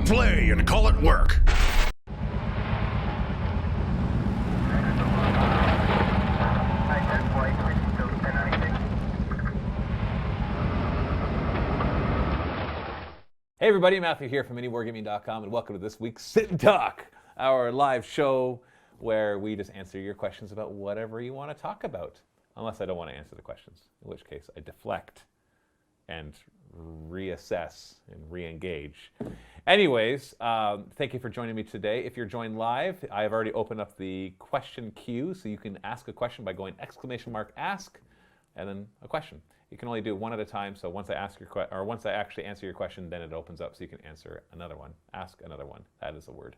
it play and call it work. Hey everybody, Matthew here from MiniWargaming.com, and welcome to this week's Sit and Talk, our live show where we just answer your questions about whatever you want to talk about. Unless I don't want to answer the questions, in which case I deflect and reassess and re-engage. Anyways, thank you for joining me today. If you're joined live, I have already opened up the question queue, so you can ask a question by going !ask and then a question. You can only do one at a time, so once I actually answer your question, then it opens up so you can answer another one, ask another one. That is a word.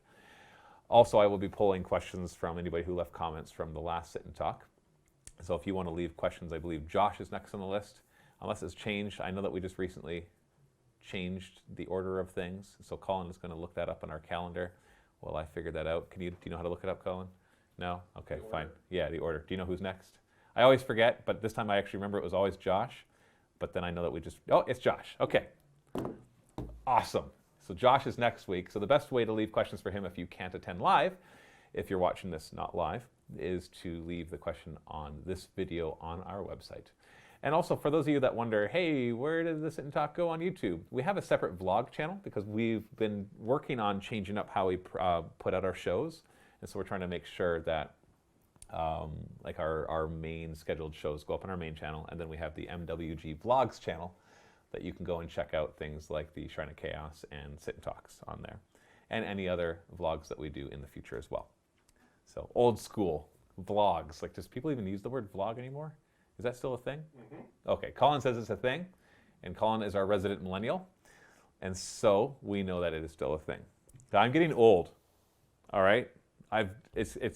Also, I will be pulling questions from anybody who left comments from the last Sit and Talk. So if you want to leave questions, I believe Josh is next on the list, unless it's changed. I know that we just recently changed the order of things, so Colin is going to look that up on our calendar while I figure that out. Do you know how to look it up, Colin? No? Okay, fine. Yeah, the order. Do you know who's next? I always forget, but this time I actually remember it was always Josh. But then I know that it's Josh. Okay. Awesome. So Josh is next week. So the best way to leave questions for him if you can't attend live, if you're watching this not live, is to leave the question on this video on our website. And also for those of you that wonder, hey, where did the Sit and Talk go on YouTube? We have a separate vlog channel because we've been working on changing up how we put out our shows. And so we're trying to make sure that like our main scheduled shows go up on our main channel, and then we have the MWG Vlogs channel that you can go and check out things like the Shrine of Chaos and Sit and Talks on there, and any other vlogs that we do in the future as well. So old school vlogs, like does people even use the word vlog anymore? Is that still a thing? Mm-hmm. Okay, Colin says it's a thing, and Colin is our resident millennial, and so we know that it is still a thing. I'm getting old, all right? I'm just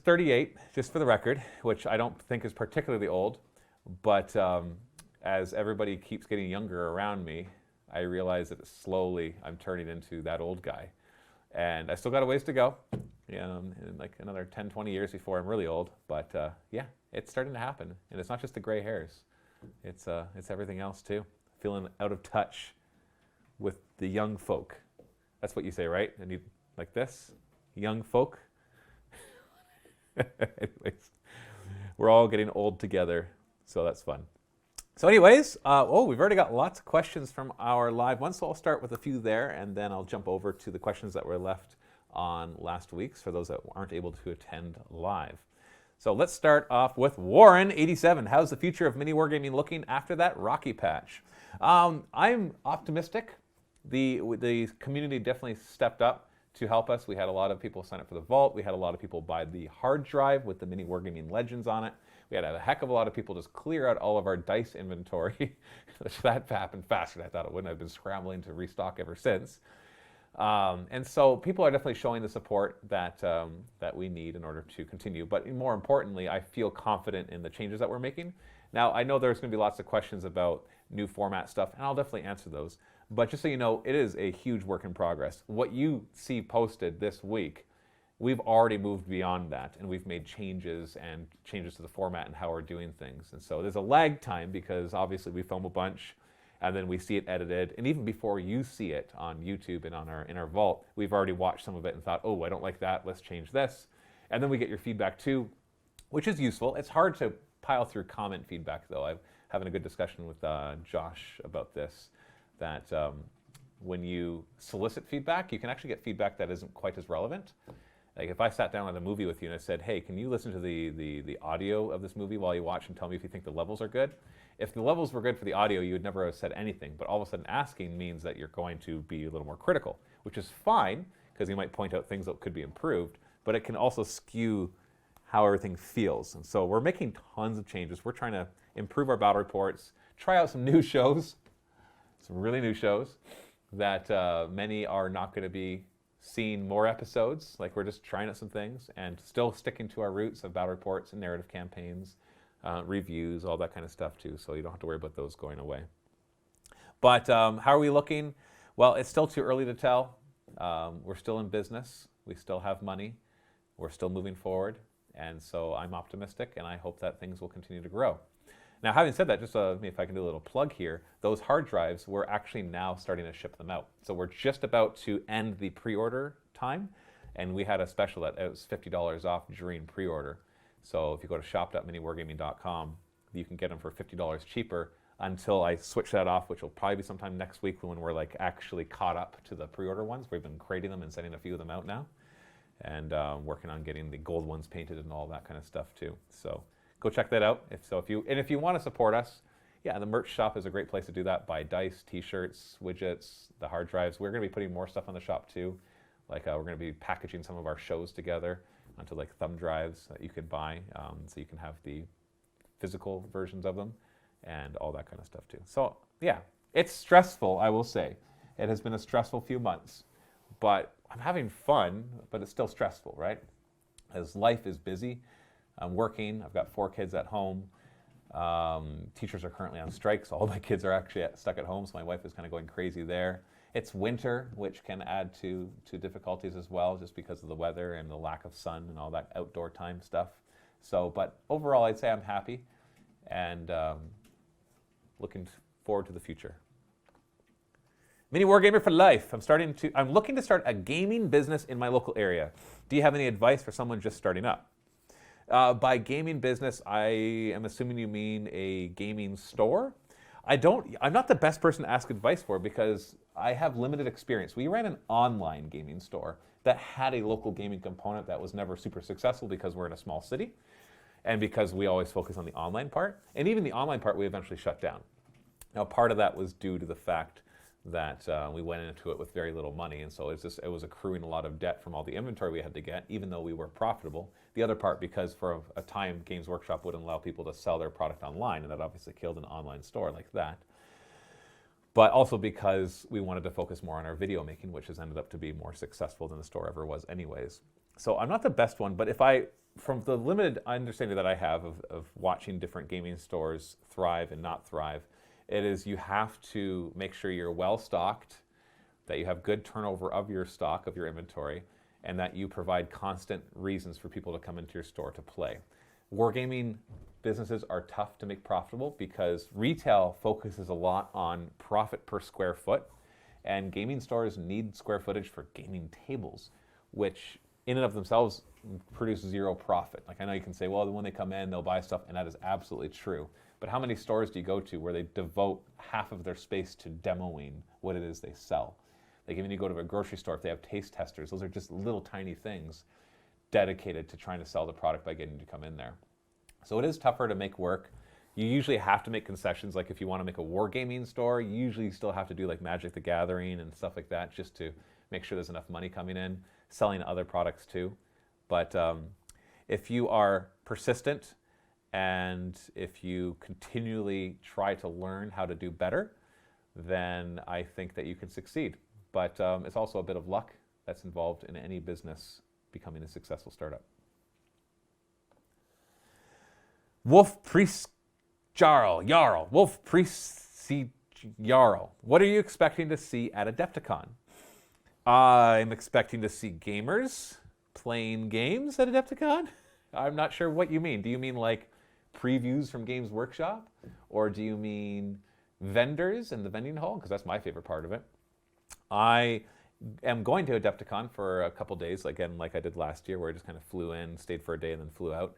38, just for the record, which I don't think is particularly old, but as everybody keeps getting younger around me, I realize that slowly I'm turning into that old guy. And I still got a ways to go, in like another 10, 20 years before I'm really old, but yeah, it's starting to happen. And it's not just the gray hairs, it's everything else too. Feeling out of touch with the young folk. That's what you say, right? And you like this, young folk. Anyways, we're all getting old together, so that's fun. So anyways, we've already got lots of questions from our live ones, so I'll start with a few there, and then I'll jump over to the questions that were left on last week's for those that aren't able to attend live. So let's start off with Warren87. How's the future of mini wargaming looking after that Rocky patch? I'm optimistic. The community definitely stepped up to help us. We had a lot of people sign up for the vault. We had a lot of people buy the hard drive with the mini wargaming legends on it. We had a heck of a lot of people just clear out all of our dice inventory. That happened faster than I thought it would. I've been scrambling to restock ever since. And so people are definitely showing the support that we need in order to continue. But more importantly, I feel confident in the changes that we're making. Now, I know there's going to be lots of questions about new format stuff, and I'll definitely answer those. But just so you know, it is a huge work in progress. What you see posted this week, we've already moved beyond that, and we've made changes to the format and how we're doing things. And so there's a lag time because obviously we film a bunch, and then we see it edited. And even before you see it on YouTube and in our vault, we've already watched some of it and thought, oh, I don't like that, let's change this. And then we get your feedback too, which is useful. It's hard to pile through comment feedback though. I'm having a good discussion with Josh about this, that when you solicit feedback, you can actually get feedback that isn't quite as relevant. Like if I sat down at a movie with you and I said, hey, can you listen to the audio of this movie while you watch and tell me if you think the levels are good? If the levels were good for the audio, you would never have said anything, but all of a sudden asking means that you're going to be a little more critical, which is fine, because you might point out things that could be improved, but it can also skew how everything feels. And so we're making tons of changes. We're trying to improve our battle reports, try out some new shows, some really new shows that many are not going to be seeing more episodes. Like we're just trying out some things and still sticking to our roots of battle reports and narrative campaigns, reviews, all that kind of stuff too. So you don't have to worry about those going away. But how are we looking? Well, it's still too early to tell. We're still in business. We still have money. We're still moving forward. And so I'm optimistic, and I hope that things will continue to grow. Now, having said that, just if I can do a little plug here, those hard drives, we're actually now starting to ship them out. So we're just about to end the pre-order time, and we had a special that it was $50 off during pre-order. So if you go to shop.miniwargaming.com, you can get them for $50 cheaper until I switch that off, which will probably be sometime next week when we're like actually caught up to the pre-order ones. We've been creating them and sending a few of them out now, and working on getting the gold ones painted and all that kind of stuff too. So go check that out. If you want to support us, yeah, the merch shop is a great place to do that. Buy dice, t-shirts, widgets, the hard drives. We're going to be putting more stuff on the shop too. Like we're going to be packaging some of our shows together onto like thumb drives that you can buy, so you can have the physical versions of them and all that kind of stuff too. So yeah, it's stressful, I will say. It has been a stressful few months, but I'm having fun, but it's still stressful, right? As life is busy. I'm working, I've got 4 kids at home. Teachers are currently on strike, so all my kids are actually stuck at home, so my wife is kind of going crazy there. It's winter, which can add to difficulties as well, just because of the weather and the lack of sun and all that outdoor time stuff. So, but overall, I'd say I'm happy and looking forward to the future. Mini Wargamer for life. I'm looking to start a gaming business in my local area. Do you have any advice for someone just starting up? By gaming business, I am assuming you mean a gaming store. I'm not the best person to ask advice for because I have limited experience. We ran an online gaming store that had a local gaming component that was never super successful because we're in a small city and because we always focus on the online part. And even the online part we eventually shut down. Now, part of that was due to the fact that we went into it with very little money, and so it was accruing a lot of debt from all the inventory we had to get, even though we were profitable. The other part, because for a time Games Workshop wouldn't allow people to sell their product online, and that obviously killed an online store like that. But also because we wanted to focus more on our video making, which has ended up to be more successful than the store ever was anyways. So I'm not the best one, but from the limited understanding that I have of watching different gaming stores thrive and not thrive, it is you have to make sure you're well stocked, that you have good turnover of your stock, of your inventory, and that you provide constant reasons for people to come into your store to play. Wargaming businesses are tough to make profitable because retail focuses a lot on profit per square foot, and gaming stores need square footage for gaming tables, which in and of themselves produce zero profit. Like I know you can say, well, when they come in, they'll buy stuff, and that is absolutely true. But how many stores do you go to where they devote half of their space to demoing what it is they sell? Like even you go to a grocery store, if they have taste testers, those are just little tiny things dedicated to trying to sell the product by getting you to come in there. So it is tougher to make work. You usually have to make concessions, like if you want to make a wargaming store, you usually still have to do like Magic the Gathering and stuff like that just to make sure there's enough money coming in, selling other products too. But if you are persistent, and if you continually try to learn how to do better, then I think that you can succeed. But it's also a bit of luck that's involved in any business becoming a successful startup. Wolf Priest Jarl, Wolf Priest Jarl. What are you expecting to see at Adepticon? I'm expecting to see gamers playing games at Adepticon. I'm not sure what you mean. Do you mean like previews from Games Workshop? Or do you mean vendors in the vending hall? Because that's my favorite part of it. I am going to Adepticon for a couple days, again, like I did last year, where I just kind of flew in, stayed for a day, and then flew out.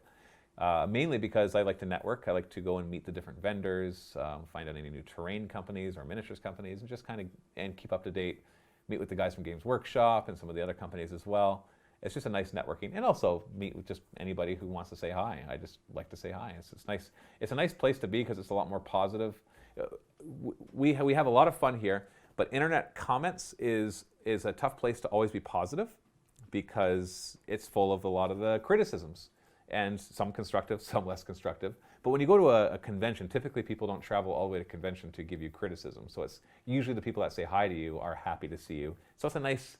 Mainly because I like to network. I like to go and meet the different vendors, find out any new terrain companies or miniatures companies, and just kind of keep up to date, meet with the guys from Games Workshop and some of the other companies as well. It's just a nice networking, and also meet with just anybody who wants to say hi. I just like to say hi. It's nice. It's a nice place to be because it's a lot more positive. We have a lot of fun here, but internet comments is a tough place to always be positive because it's full of a lot of the criticisms, and some constructive, some less constructive. But when you go to a convention, typically people don't travel all the way to convention to give you criticism. So it's usually the people that say hi to you are happy to see you. So it's a nice.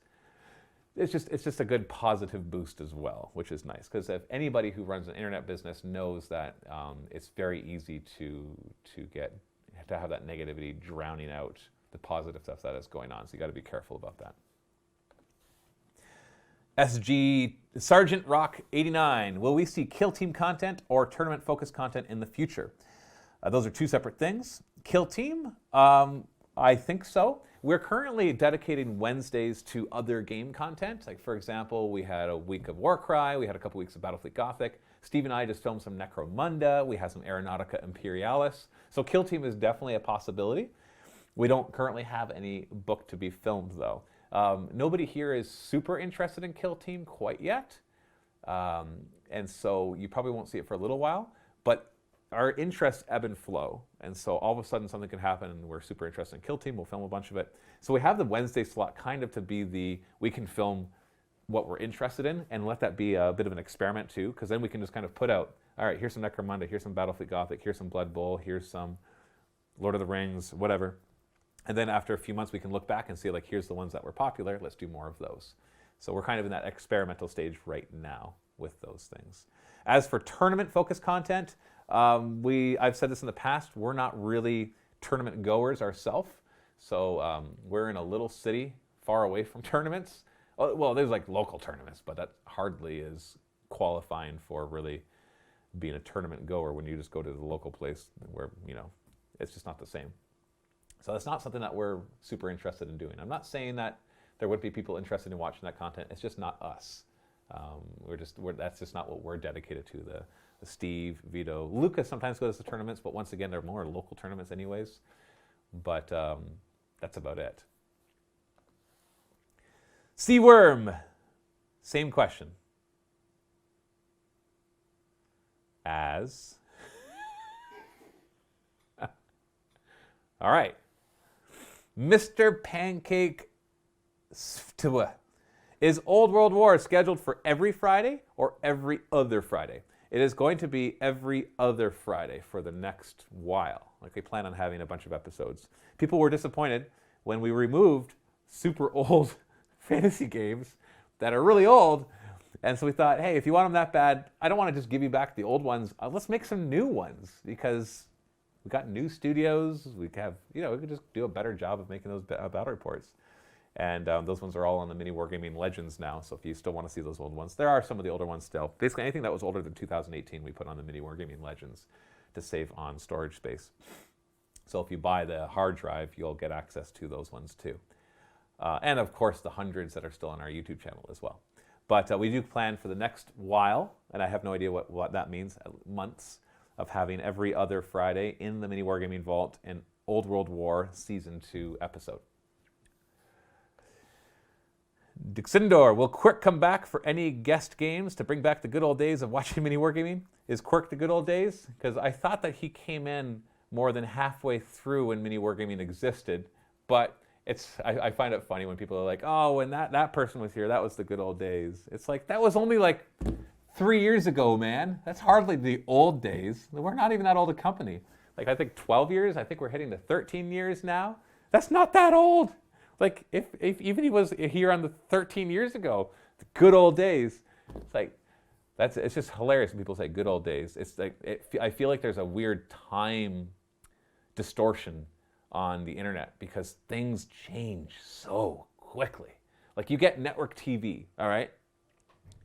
It's just a good positive boost as well, which is nice. Because if anybody who runs an internet business knows that it's very easy to have that negativity drowning out the positive stuff that is going on. So you got to be careful about that. SG Sergeant Rock 89. Will we see Kill Team content or tournament focused content in the future? Those are two separate things. Kill Team, I think so. We're currently dedicating Wednesdays to other game content. Like, for example, we had a week of Warcry, we had a couple weeks of Battlefleet Gothic. Steve and I just filmed some Necromunda, we had some Aeronautica Imperialis. So Kill Team is definitely a possibility. We don't currently have any book to be filmed, though. Nobody here is super interested in Kill Team quite yet. And so you probably won't see it for a little while. But our interests ebb and flow. And so all of a sudden something can happen and we're super interested in Kill Team. We'll film a bunch of it. So we have the Wednesday slot kind of to be we can film what we're interested in and let that be a bit of an experiment too, because then we can just kind of put out, all right, here's some Necromunda, here's some Battlefleet Gothic, here's some Blood Bowl, here's some Lord of the Rings, whatever. And then after a few months we can look back and see, like, here's the ones that were popular, let's do more of those. So we're kind of in that experimental stage right now with those things. As for tournament-focused content, I've said this in the past, we're not really tournament goers ourselves. So we're in a little city far away from tournaments. Well, there's like local tournaments, but that hardly is qualifying for really being a tournament goer when you just go to the local place where, you know, it's just not the same. So that's not something that we're super interested in doing. I'm not saying that there would be people interested in watching that content. It's just not us. That's just not what we're dedicated to. The Steve, Vito, Lucas sometimes goes to tournaments, but once again, they're more local tournaments anyways. But that's about it. Seaworm, same question. As. All right. Mr. Pancake is Old World War scheduled for every Friday or every other Friday? It is going to be every other Friday for the next while. Like, we plan on having a bunch of episodes. People were disappointed when we removed super old fantasy games that are really old. And so we thought, hey, if you want them that bad, I don't want to just give you back the old ones. Let's make some new ones, because we got new studios. We have, we could just do a better job of making those battle reports. And those ones are all on the Mini Wargaming Legends now. So if you still want to see those old ones, there are some of the older ones still. Basically, anything that was older than 2018, we put on the Mini Wargaming Legends to save on storage space. So if you buy the hard drive, you'll get access to those ones too. And of course, the hundreds that are still on our YouTube channel as well. But we do plan for the next while, and I have no idea what that means, months, of having every other Friday in the Mini Wargaming Vault an Old World War Season 2 episode. Dixindor, will Quirk come back for any guest games to bring back the good old days of watching Mini Wargaming? Is Quirk the good old days? Because I thought that he came in more than halfway through when Mini Wargaming existed, but I find it funny when people are like, oh, when that person was here, that was the good old days. It's like, that was only like 3 years ago, man. That's hardly the old days. We're not even that old a company. Like, I think 12 years, I think we're heading to 13 years now. That's not that old. Like, if even he was here on the 13 years ago, the good old days, it's like, it's just hilarious when people say good old days. It's like, I feel like there's a weird time distortion on the internet because things change so quickly. Like, you get network TV, all right?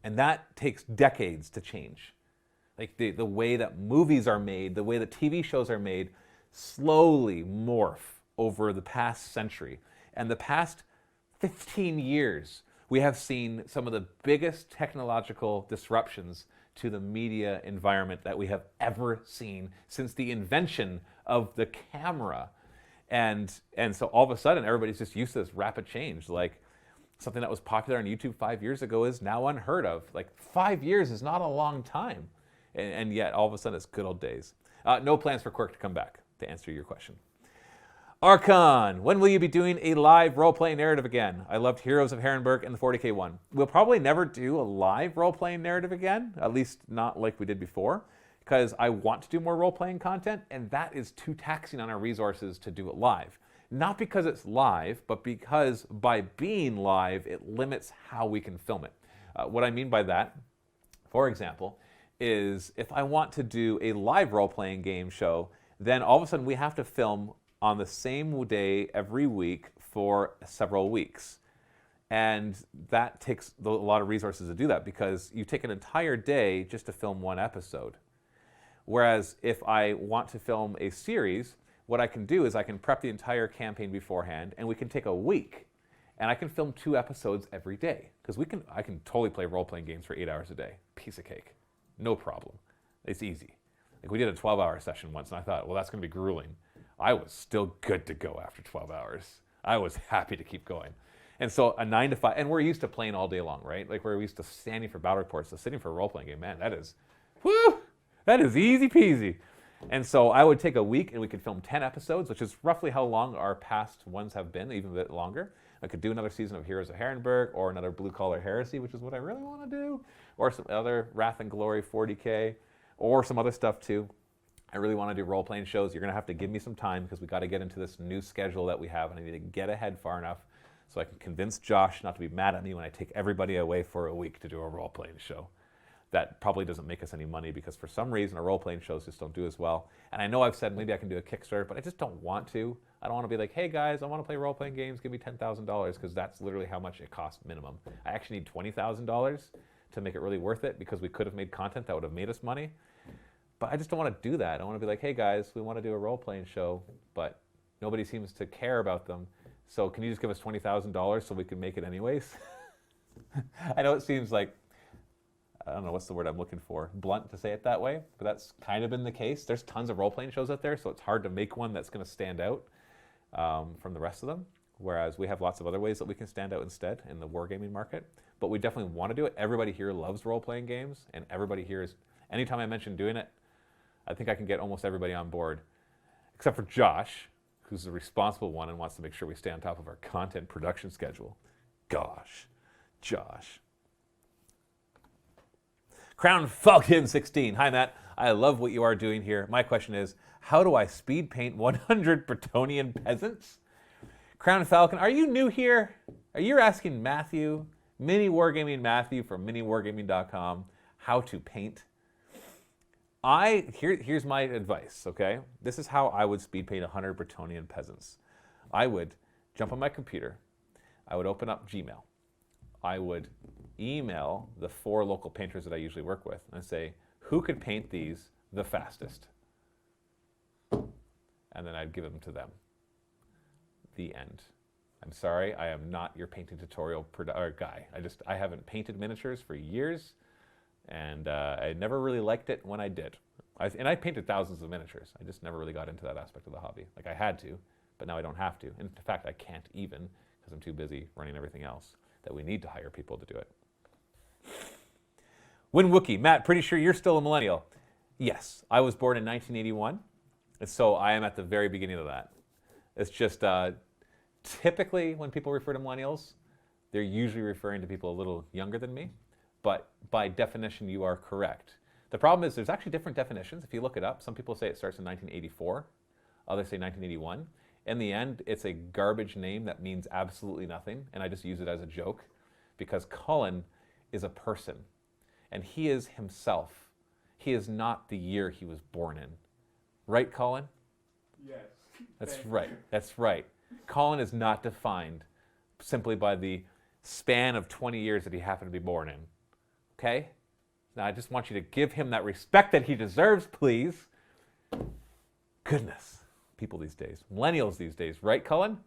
And that takes decades to change. Like, the way that movies are made, the way that TV shows are made, slowly morph over the past century. And the past 15 years, we have seen some of the biggest technological disruptions to the media environment that we have ever seen since the invention of the camera. And so all of a sudden, everybody's just used to this rapid change. Like, something that was popular on YouTube 5 years ago is now unheard of. Like, 5 years is not a long time. And yet, all of a sudden, it's good old days. No plans for Quirk to come back, to answer your question. Archon, when will you be doing a live role-playing narrative again? I loved Heroes of Herrenberg and the 40K one. We'll probably never do a live role-playing narrative again, at least not like we did before, because I want to do more role-playing content, and that is too taxing on our resources to do it live. Not because it's live, but because by being live, it limits how we can film it. What I mean by that, for example, is if I want to do a live role-playing game show, then all of a sudden we have to film on the same day every week for several weeks. And that takes a lot of resources to do that because you take an entire day just to film one episode. Whereas if I want to film a series, what I can do is I can prep the entire campaign beforehand, and we can take a week, and I can film 2 episodes every day. Because I can totally play role-playing games for 8 hours a day. Piece of cake. No problem. It's easy. Like we did a 12-hour session once, and I thought, well, that's going to be grueling. I was still good to go after 12 hours. I was happy to keep going. And so a 9 to 5, and we're used to playing all day long, right? Like we're used to standing for battle reports, so sitting for a role-playing game, man, that is easy peasy. And so I would take a week and we could film 10 episodes, which is roughly how long our past ones have been, even a bit longer. I could do another season of Heroes of Herrenberg or another Blue Collar Heresy, which is what I really want to do, or some other Wrath and Glory 40K, or some other stuff too. I really want to do role-playing shows. You're going to have to give me some time because we got to get into this new schedule that we have, and I need to get ahead far enough so I can convince Josh not to be mad at me when I take everybody away for a week to do a role-playing show. That probably doesn't make us any money because for some reason our role-playing shows just don't do as well. And I know I've said maybe I can do a Kickstarter, but I just don't want to. I don't want to be like, hey guys, I want to play role-playing games, give me $10,000, because that's literally how much it costs minimum. I actually need $20,000 to make it really worth it because we could have made content that would have made us money. But I just don't want to do that. I want to be like, hey guys, we want to do a role-playing show, but nobody seems to care about them. So can you just give us $20,000 so we can make it anyways? I know it seems like, I don't know what's the word I'm looking for, blunt to say it that way, but that's kind of been the case. There's tons of role-playing shows out there, so it's hard to make one that's going to stand out from the rest of them, whereas we have lots of other ways that we can stand out instead in the wargaming market. But we definitely want to do it. Everybody here loves role-playing games, and everybody here is, anytime I mention doing it, I think I can get almost everybody on board, except for Josh, who's the responsible one and wants to make sure we stay on top of our content production schedule. Gosh, Josh. Crown Falcon 16. Hi, Matt. I love what you are doing here. My question is, how do I speed paint 100 Bretonnian peasants? Crown Falcon, are you new here? Are you asking Matthew, Mini Wargaming Matthew from miniwargaming.com, how to paint? Here's my advice, okay? This is how I would speed paint 100 Bretonnian peasants. I would jump on my computer. I would open up Gmail. I would email the 4 local painters that I usually work with and say, who could paint these the fastest? And then I'd give them to them. The end. I'm sorry, I am not your painting tutorial guy. I haven't painted miniatures for years, and I never really liked it when I did. And I painted thousands of miniatures. I just never really got into that aspect of the hobby. Like I had to, but now I don't have to. In fact, I can't even because I'm too busy running everything else that we need to hire people to do it. Win Wookie. Matt, pretty sure you're still a millennial. Yes, I was born in 1981, and so I am at the very beginning of that. It's just typically when people refer to millennials, they're usually referring to people a little younger than me, but by definition, you are correct. The problem is there's actually different definitions. If you look it up, some people say it starts in 1984, others say 1981. In the end, it's a garbage name that means absolutely nothing, and I just use it as a joke because Cullen is a person, and he is himself. He is not the year he was born in. Right, Colin? Yes. That's right. That's right. Colin is not defined simply by the span of 20 years that he happened to be born in. Okay? Now, I just want you to give him that respect that he deserves, please. Goodness. People these days. Millennials these days. Right, Cullen?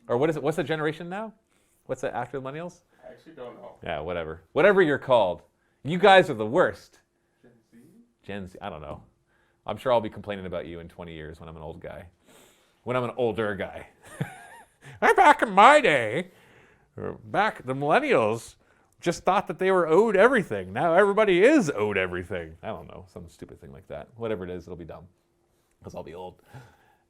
Or what is it? What's the generation now? What's that after the millennials? I actually don't know. Yeah, whatever. Whatever you're called. You guys are the worst. Gen Z? Gen Z, I don't know. I'm sure I'll be complaining about you in 20 years when I'm an old guy. When I'm an older guy. Back in my day, the millennials just thought that they were owed everything. Now everybody is owed everything. I don't know, some stupid thing like that. Whatever it is, it'll be dumb. Because I'll be old.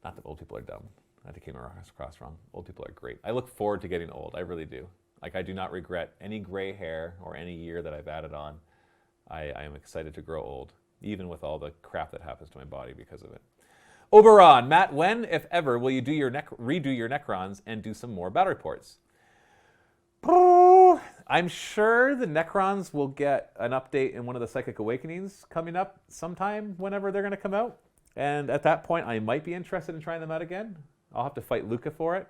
Not that old people are dumb. I came across wrong. Old people are great. I look forward to getting old. I really do. Like, I do not regret any gray hair or any year that I've added on. I am excited to grow old, even with all the crap that happens to my body because of it. Oberon, Matt, when, if ever, will you do redo your Necrons and do some more battle reports? I'm sure the Necrons will get an update in one of the Psychic Awakenings coming up sometime whenever they're going to come out. And at that point, I might be interested in trying them out again. I'll have to fight Luca for it.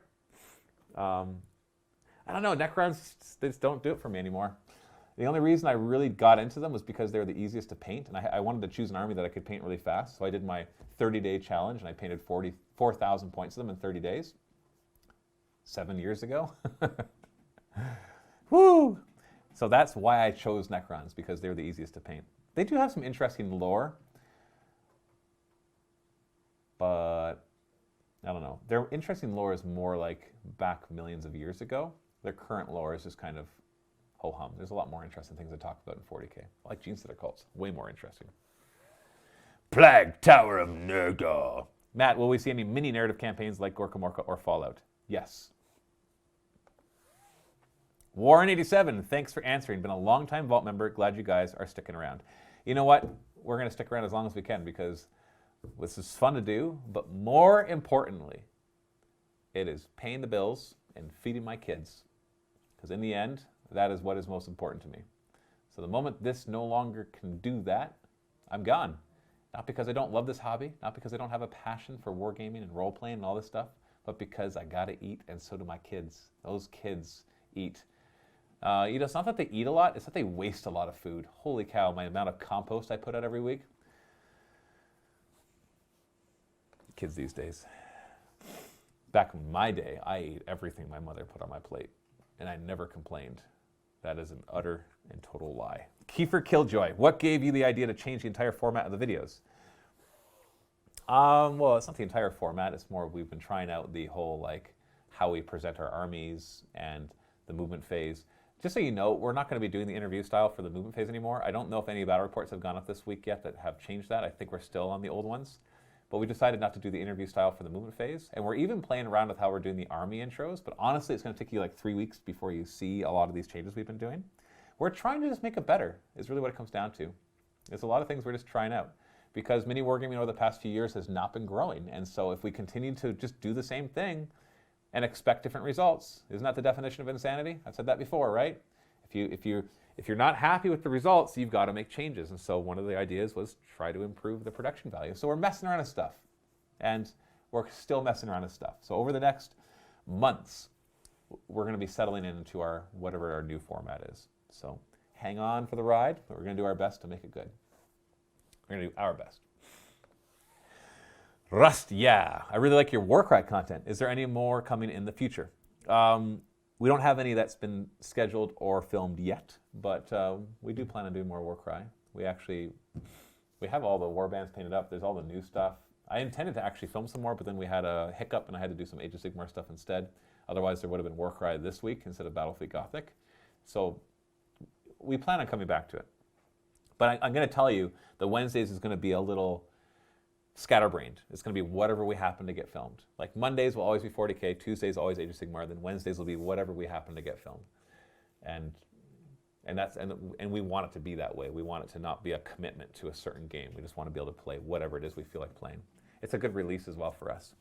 I don't know, Necrons, they just don't do it for me anymore. The only reason I really got into them was because they were the easiest to paint, and I wanted to choose an army that I could paint really fast. So I did my 30-day challenge, and I painted 44,000 points of them in 30 days. 7 years ago. Woo! So that's why I chose Necrons, because they're the easiest to paint. They do have some interesting lore, but I don't know. Their interesting lore is more like back millions of years ago. Their current lore is just kind of ho-hum. There's a lot more interesting things to talk about in 40k, like Genestealer cults. Way more interesting. Plague Tower of Nurgle. Matt, will we see any mini narrative campaigns like Gorka Morka or Fallout? Yes. Warren87, thanks for answering. Been a long-time Vault member. Glad you guys are sticking around. You know what? We're going to stick around as long as we can because this is fun to do, but more importantly, it is paying the bills and feeding my kids. Because in the end, that is what is most important to me. So the moment this no longer can do that, I'm gone. Not because I don't love this hobby, not because I don't have a passion for wargaming and role-playing and all this stuff, but because I gotta eat and so do my kids. Those kids eat. It's not that they eat a lot, it's that they waste a lot of food. Holy cow, my amount of compost I put out every week. Kids these days. Back in my day, I ate everything my mother put on my plate, and I never complained. That is an utter and total lie. Kiefer Killjoy, what gave you the idea to change the entire format of the videos? Well, it's not the entire format. It's more we've been trying out the whole, like, how we present our armies and the movement phase. Just so you know, we're not going to be doing the interview style for the movement phase anymore. I don't know if any battle reports have gone up this week yet that have changed that. I think we're still on the old ones. But we decided not to do the interview style for the movement phase. And we're even playing around with how we're doing the army intros. But honestly, it's going to take you like 3 weeks before you see a lot of these changes we've been doing. We're trying to just make it better, is really what it comes down to. There's a lot of things we're just trying out. Because mini wargaming over the past few years has not been growing. And so if we continue to just do the same thing and expect different results, isn't that the definition of insanity? I've said that before, right? If you're not happy with the results, you've got to make changes. And so one of the ideas was try to improve the production value. So we're messing around with stuff. And we're still messing around with stuff. So over the next months, we're going to be settling into our whatever our new format is. So hang on for the ride, but we're going to do our best to make it good. We're going to do our best. Rust, yeah. I really like your Warcry content. Is there any more coming in the future? We don't have any that's been scheduled or filmed yet, but we do plan on doing more Warcry. We have all the warbands painted up. There's all the new stuff. I intended to actually film some more, but then we had a hiccup and I had to do some Age of Sigmar stuff instead. Otherwise, there would have been Warcry this week instead of Battlefleet Gothic. So we plan on coming back to it. But I'm going to tell you, the Wednesdays is going to be a little scatterbrained. It's going to be whatever we happen to get filmed. Like Mondays will always be 40K, Tuesdays always Age of Sigmar, then Wednesdays will be whatever we happen to get filmed. And we want it to be that way. We want it to not be a commitment to a certain game. We just want to be able to play whatever it is we feel like playing. It's a good release as well for us.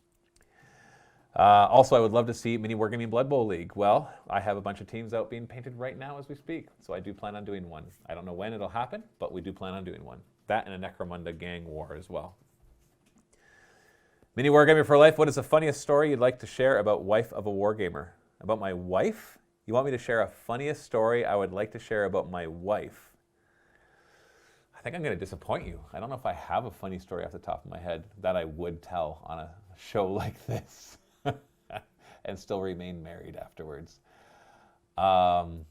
Also, I would love to see Mini Wargaming Blood Bowl League. Well, I have a bunch of teams out being painted right now as we speak, so I do plan on doing one. I don't know when it'll happen, but we do plan on doing one. That and a Necromunda gang war as well. Mini Wargamer for Life, what is the funniest story you'd like to share about wife of a wargamer? About my wife? You want me to share a funniest story I would like to share about my wife? I think I'm going to disappoint you. I don't know if I have a funny story off the top of my head that I would tell on a show like this and still remain married afterwards. Nope,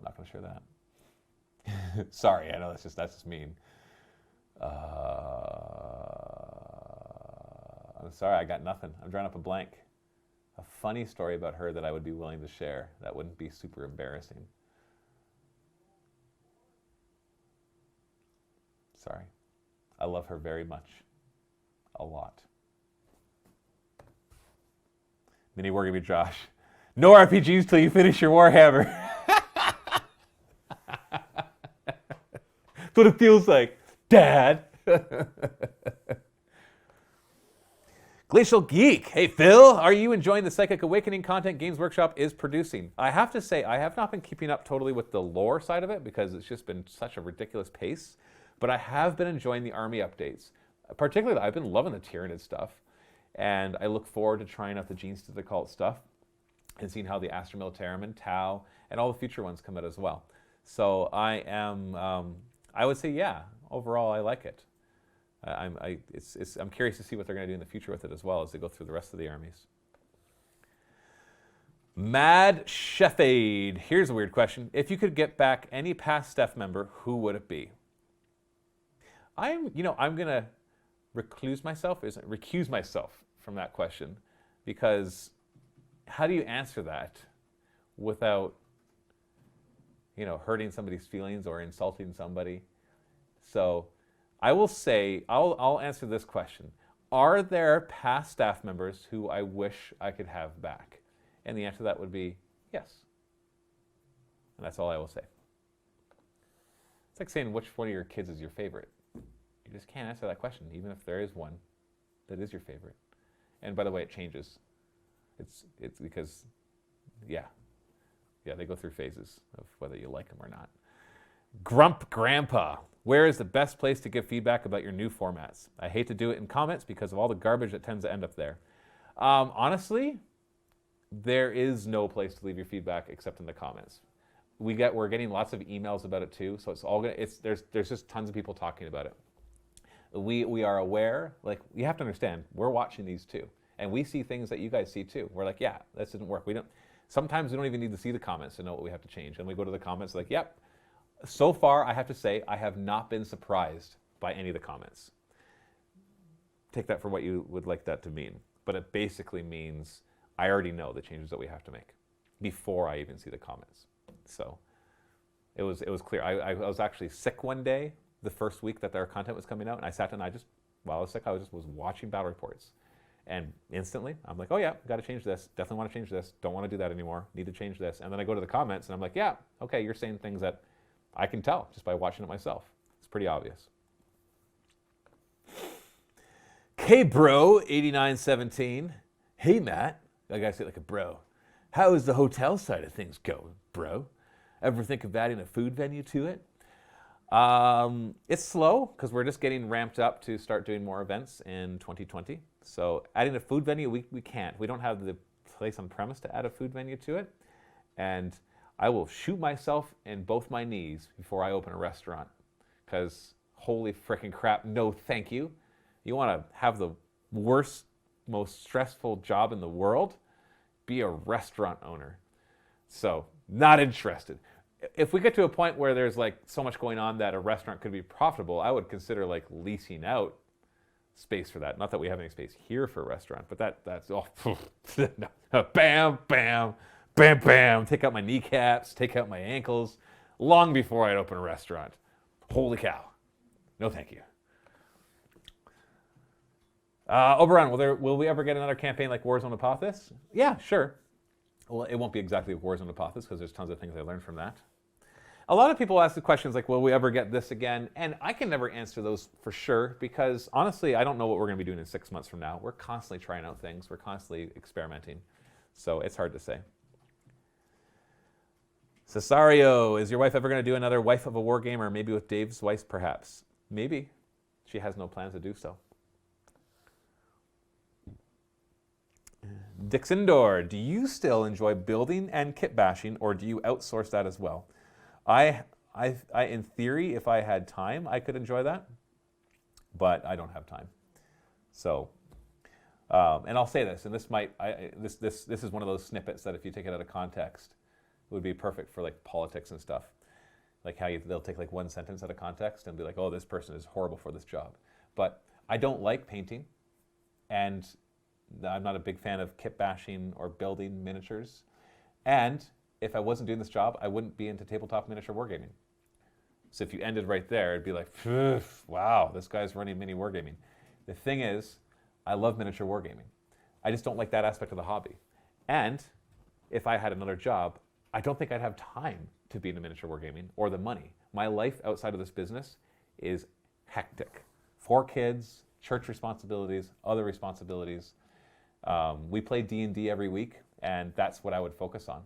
not going to share that. Sorry, I know that's just mean. I'm sorry, I got nothing. I'm drawing up a blank. A funny story about her that I would be willing to share. That wouldn't be super embarrassing. Sorry. I love her very much. A lot. Mini Wargaming Josh. No RPGs till you finish your Warhammer. That's what it feels like, Dad. Glacial Geek. Hey, Phil, are you enjoying the Psychic Awakening content Games Workshop is producing? I have to say, I have not been keeping up totally with the lore side of it because it's just been such a ridiculous pace, but I have been enjoying the army updates. Particularly, I've been loving the Tyranid stuff, and I look forward to trying out the Genestealer Cult stuff. and seeing how the Astra Militarum and Tau and all the future ones come out as well. So I would say, yeah, overall I like it. I'm curious to see what they're going to do in the future with it as well as they go through the rest of the armies. Mad Shefade. Here's a weird question. If you could get back any past staff member, who would it be? I'm going to recuse myself from that question, because how do you answer that without, hurting somebody's feelings or insulting somebody? So I will say, I'll answer this question. Are there past staff members who I wish I could have back? And the answer to that would be yes. And that's all I will say. It's like saying which one of your kids is your favorite. You just can't answer that question, even if there is one that is your favorite. And by the way, it changes. It's because, yeah, they go through phases of whether you like them or not. Grump Grandpa. Where is the best place to give feedback about your new formats? I hate to do it in comments because of all the garbage that tends to end up there. Honestly, there is no place to leave your feedback except in the comments. We're getting lots of emails about it too, so there's just tons of people talking about it. We are aware, you have to understand, we're watching these too, and we see things that you guys see too. We're like, yeah, this didn't work. Sometimes we don't even need to see the comments to know what we have to change, and we go to the comments like, yep. So far, I have to say, I have not been surprised by any of the comments. Take that for what you would like that to mean, but it basically means I already know the changes that we have to make before I even see the comments. So it was clear. I was actually sick one day, the first week that our content was coming out, and I sat down and while I was sick, I was watching battle reports. And instantly, I'm like, oh yeah, got to change this. Definitely want to change this. Don't want to do that anymore. Need to change this. And then I go to the comments and I'm like, yeah, okay, you're saying things that I can tell just by watching it myself. It's pretty obvious. K-Bro8917. Hey, Matt. I gotta say it like a bro. How is the hotel side of things going, bro? Ever think of adding a food venue to it? It's slow because we're just getting ramped up to start doing more events in 2020. So adding a food venue, we can't. We don't have the place on premise to add a food venue to it. And I will shoot myself in both my knees before I open a restaurant, because holy frickin' crap, no thank you. You want to have the worst, most stressful job in the world? Be a restaurant owner. So, not interested. If we get to a point where there's so much going on that a restaurant could be profitable, I would consider leasing out space for that. Not that we have any space here for a restaurant, but that's no. Bam, bam. Bam, bam, take out my kneecaps, take out my ankles, long before I'd open a restaurant. Holy cow. No, thank you. Oberon, will we ever get another campaign like Warzone Apophis? Yeah, sure. Well, it won't be exactly Warzone Apophis because there's tons of things I learned from that. A lot of people ask the questions like, will we ever get this again? And I can never answer those for sure because honestly, I don't know what we're going to be doing in 6 months from now. We're constantly trying out things. We're constantly experimenting. So it's hard to say. Cesario, is your wife ever going to do another Wife of a Wargamer, maybe with Dave's wife perhaps? Maybe. She has no plans to do so. Dixindor, do you still enjoy building and kit bashing, or do you outsource that as well? I in theory, if I had time, I could enjoy that, but I don't have time. So, and I'll say this, and this is one of those snippets that if you take it out of context, it would be perfect for politics and stuff. Like how they'll take one sentence out of context and be like, oh, this person is horrible for this job. But I don't like painting, and I'm not a big fan of kit bashing or building miniatures. And if I wasn't doing this job, I wouldn't be into tabletop miniature wargaming. So if you ended right there, it'd be like, wow, this guy's running mini wargaming. The thing is, I love miniature wargaming. I just don't like that aspect of the hobby. And if I had another job, I don't think I'd have time to be into miniature wargaming or the money. My life outside of this business is hectic. 4 kids, church responsibilities, other responsibilities. We play D&D every week, and that's what I would focus on.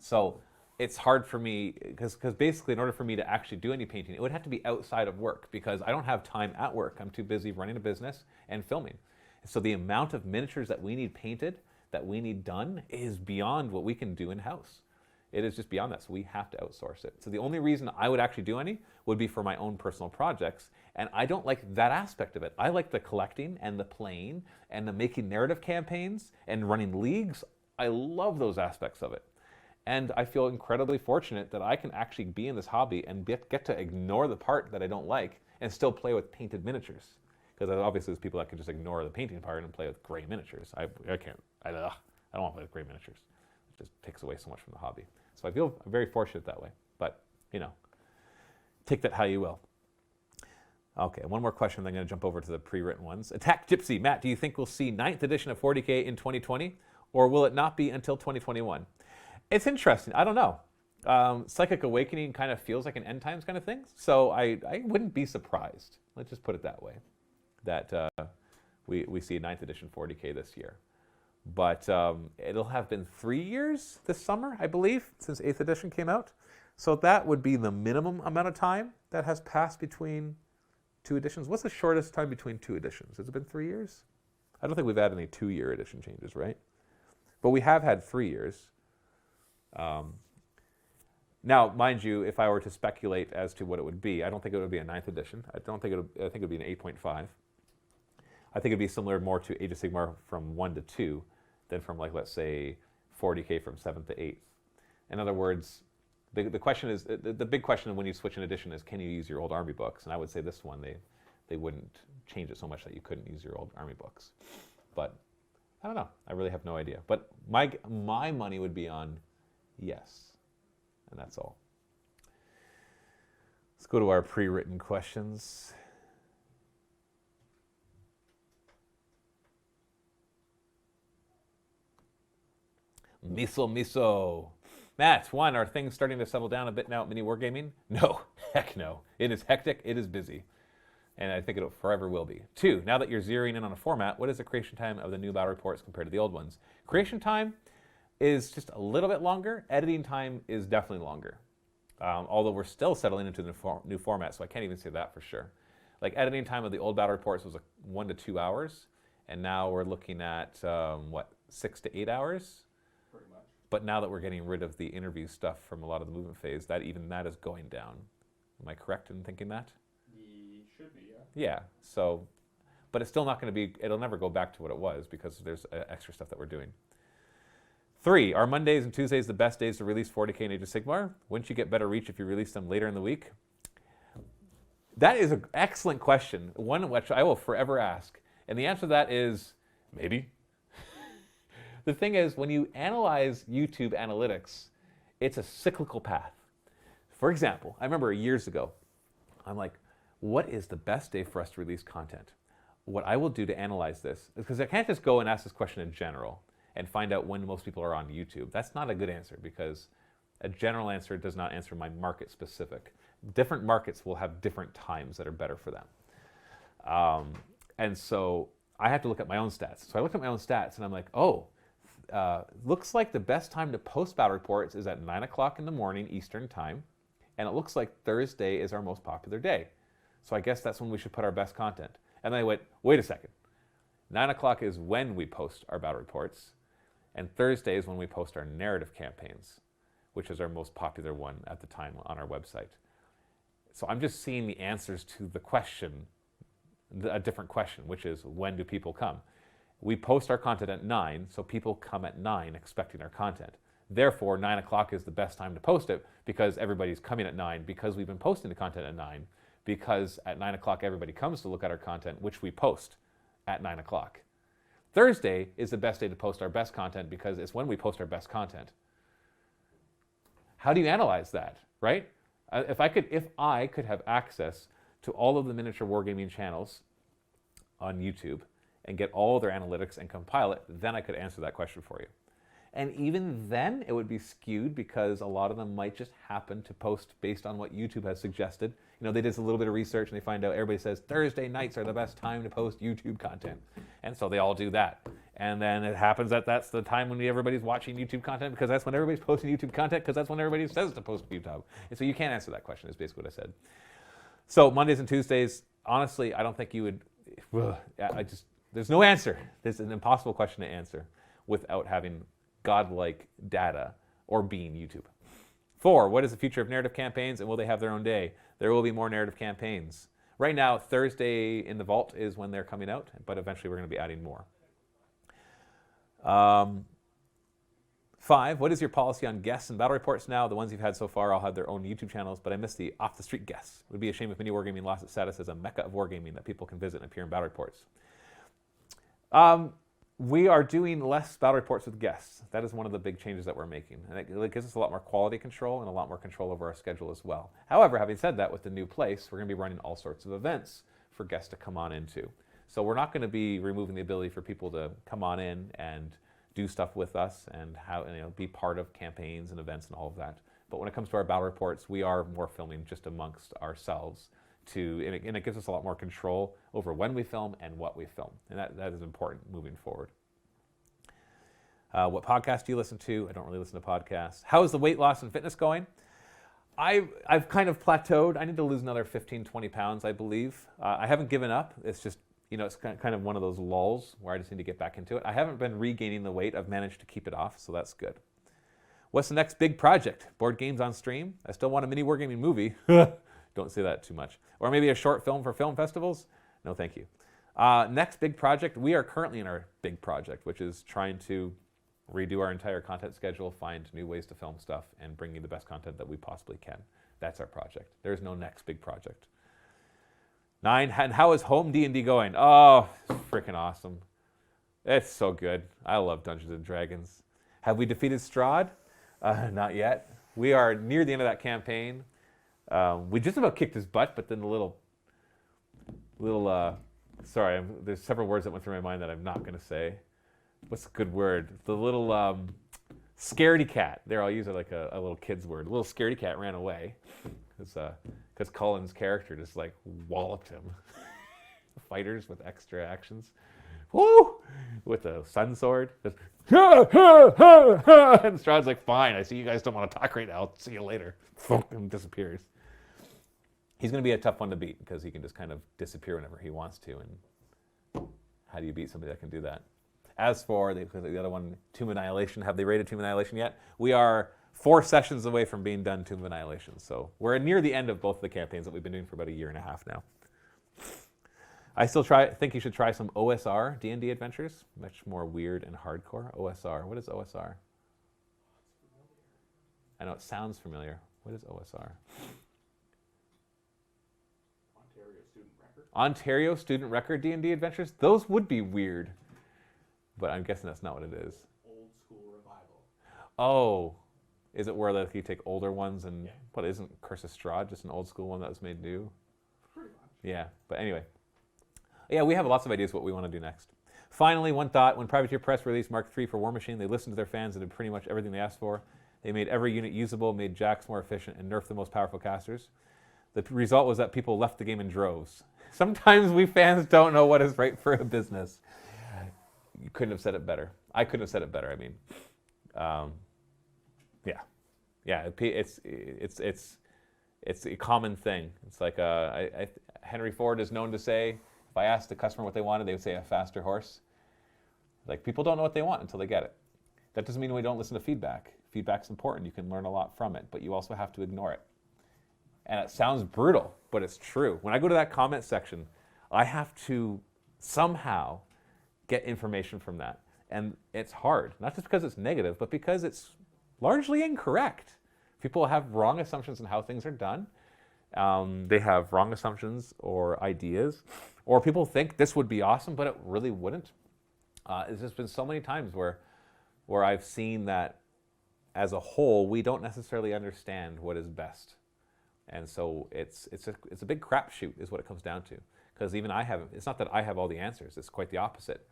So it's hard for me, because basically in order for me to actually do any painting, it would have to be outside of work, because I don't have time at work. I'm too busy running a business and filming. So the amount of miniatures that we need painted, that we need done is beyond what we can do in-house. It is just beyond that, so we have to outsource it. So the only reason I would actually do any would be for my own personal projects, and I don't like that aspect of it. I like the collecting and the playing and the making narrative campaigns and running leagues. I love those aspects of it. And I feel incredibly fortunate that I can actually be in this hobby and get to ignore the part that I don't like and still play with painted miniatures. Because obviously there's people that can just ignore the painting part and play with gray miniatures. I can't, I don't want to play with gray miniatures. It just takes away so much from the hobby. So I feel very fortunate that way. But, take that how you will. Okay, one more question, then I'm going to jump over to the pre-written ones. Attack Gypsy. Matt, do you think we'll see 9th edition of 40K in 2020? Or will it not be until 2021? It's interesting. I don't know. Psychic Awakening kind of feels like an end times kind of thing. So I wouldn't be surprised. Let's just put it that way. That we see a 9th edition 40K this year. But it'll have been 3 years this summer, I believe, since 8th edition came out. So that would be the minimum amount of time that has passed between 2 editions. What's the shortest time between 2 editions? Has it been 3 years? I don't think we've had any 2-year edition changes, right? But we have had 3 years. Now, mind you, if I were to speculate as to what it would be, I don't think it would be a 9th edition. I think it would be an 8.5. I think it'd be similar more to Age of Sigmar from 1 to 2 than from, like, let's say 40K from 7th to 8th. In other words, the question is, the big question when you switch an edition is, can you use your old army books? And I would say this one, they wouldn't change it so much that you couldn't use your old army books. But I don't know. I really have no idea. But my money would be on yes. And that's all. Let's go to our pre-written questions. Miso. Matt, 1, are things starting to settle down a bit now at Mini Wargaming? No, heck no. It is hectic, it is busy. And I think it forever will be. 2, now that you're zeroing in on a format, what is the creation time of the new battle reports compared to the old ones? Creation time is just a little bit longer. Editing time is definitely longer. Although we're still settling into the new format, so I can't even say that for sure. Like, editing time of the old battle reports was 1 to 2 hours, and now we're looking at, 6 to 8 hours? Pretty much. But now that we're getting rid of the interview stuff from a lot of the movement phase, that is going down. Am I correct in thinking that? Should be, yeah. Yeah, so, but it's still not going to be, it'll never go back to what it was because there's extra stuff that we're doing. 3, are Mondays and Tuesdays the best days to release 40K and Age of Sigmar? Wouldn't you get better reach if you release them later in the week? That is an excellent question, one which I will forever ask. And the answer to that is maybe. The thing is, when you analyze YouTube analytics, it's a cyclical path. For example, I remember years ago, I'm like, what is the best day for us to release content? What I will do to analyze this is, because I can't just go and ask this question in general and find out when most people are on YouTube. That's not a good answer because a general answer does not answer my market specific. Different markets will have different times that are better for them. And so I have to look at my own stats. So I look at my own stats and I'm like, looks like the best time to post battle reports is at 9 o'clock in the morning Eastern time. And it looks like Thursday is our most popular day. So I guess that's when we should put our best content. And then I went, wait a second. 9 o'clock is when we post our battle reports. And Thursday is when we post our narrative campaigns, which is our most popular one at the time on our website. So I'm just seeing the answers to the question, a different question, which is when do people come? We post our content at 9, so people come at 9 expecting our content. Therefore, 9 o'clock is the best time to post it because everybody's coming at 9 because we've been posting the content at 9 because at 9 o'clock everybody comes to look at our content, which we post at 9 o'clock. Thursday is the best day to post our best content because it's when we post our best content. How do you analyze that, right? If I could have access to all of the miniature wargaming channels on YouTube and get all of their analytics and compile it, then I could answer that question for you. And even then, it would be skewed because a lot of them might just happen to post based on what YouTube has suggested. You know, they did a little bit of research and they find out everybody says Thursday nights are the best time to post YouTube content. And so they all do that. And then it happens that that's the time when everybody's watching YouTube content because that's when everybody's posting YouTube content because that's when everybody says to post YouTube. And so you can't answer that question is basically what I said. So Mondays and Tuesdays, honestly, I don't think you would, there's no answer. There's an impossible question to answer. without having godlike data or being YouTube. 4, what is the future of narrative campaigns and will they have their own day? There will be more narrative campaigns. Right now, Thursday in the Vault is when they're coming out, but eventually we're going to be adding more. 5, what is your policy on guests and battle reports now? The ones you've had so far all have their own YouTube channels, but I miss the off-the-street guests. It would be a shame if mini wargaming lost its status as a mecca of wargaming that people can visit and appear in battle reports. We are doing less battle reports with guests. That is one of the big changes that we're making. And it gives us a lot more quality control and a lot more control over our schedule as well. However, having said that, with the new place, we're going to be running all sorts of events for guests to come on into. So we're not going to be removing the ability for people to come on in and do stuff with us and be part of campaigns and events and all of that. But when it comes to our battle reports, we are more filming just amongst ourselves and it gives us a lot more control over when we film and what we film. And that is important moving forward. What podcast do you listen to? I don't really listen to podcasts. How is the weight loss and fitness going? I've kind of plateaued. I need to lose another 15, 20 pounds, I believe. I haven't given up. It's just, it's kind of one of those lulls where I just need to get back into it. I haven't been regaining the weight. I've managed to keep it off, so that's good. What's the next big project? Board games on stream? I still want a mini wargaming movie. Don't say that too much. Or maybe a short film for film festivals? No, thank you. Next big project, we are currently in our big project, which is trying to redo our entire content schedule, find new ways to film stuff, and bring you the best content that we possibly can. That's our project. There's no next big project. 9, and how is home D&D going? Oh, it's freaking awesome. It's so good. I love Dungeons & Dragons. Have we defeated Strahd? Not yet. We are near the end of that campaign. We just about kicked his butt, but then the little there's several words that went through my mind that I'm not going to say. What's a good word? The little scaredy cat. There, I'll use it like a little kid's word. The little scaredy cat ran away because Cullen's character just like walloped him. Fighters with extra actions. Woo! With a sun sword. Just, and Strahd's like, fine, I see you guys don't want to talk right now. I'll see you later. And disappears. He's going to be a tough one to beat because he can just kind of disappear whenever he wants to. And how do you beat somebody that can do that? As for the other one, Tomb Annihilation, have they rated Tomb Annihilation yet? We are 4 sessions away from being done Tomb Annihilation. So we're near the end of both of the campaigns that we've been doing for about a year and a half now. I still think you should try some OSR D&D adventures. Much more weird and hardcore. OSR. What is OSR? I know it sounds familiar. What is OSR? Ontario Student Record D&D adventures? Those would be weird. But I'm guessing that's not what it is. Old school revival. Oh. Is it where you take older ones and... Yeah. What, isn't Curse of Strahd just an old school one that was made new? Pretty much. Yeah, but anyway. Yeah, we have lots of ideas what we want to do next. Finally, one thought. When Privateer Press released Mark III for War Machine, they listened to their fans and did pretty much everything they asked for. They made every unit usable, made jacks more efficient, and nerfed the most powerful casters. The result was that people left the game in droves. Sometimes we fans don't know what is right for a business. You couldn't have said it better. I couldn't have said it better. I mean, yeah. It's a common thing. It's like Henry Ford is known to say, if I asked the customer what they wanted, they would say a faster horse. Like, people don't know what they want until they get it. That doesn't mean we don't listen to feedback. Feedback's important. You can learn a lot from it, but you also have to ignore it. And it sounds brutal, but it's true. When I go to that comment section, I have to somehow get information from that. And it's hard, not just because it's negative, but because it's largely incorrect. People have wrong assumptions on how things are done. They have wrong assumptions or ideas, or people think this would be awesome, but it really wouldn't. There's just been so many times where I've seen that as a whole, we don't necessarily understand what is best. And so it's a big crapshoot is what it comes down to. Because even it's not that I have all the answers, it's quite the opposite.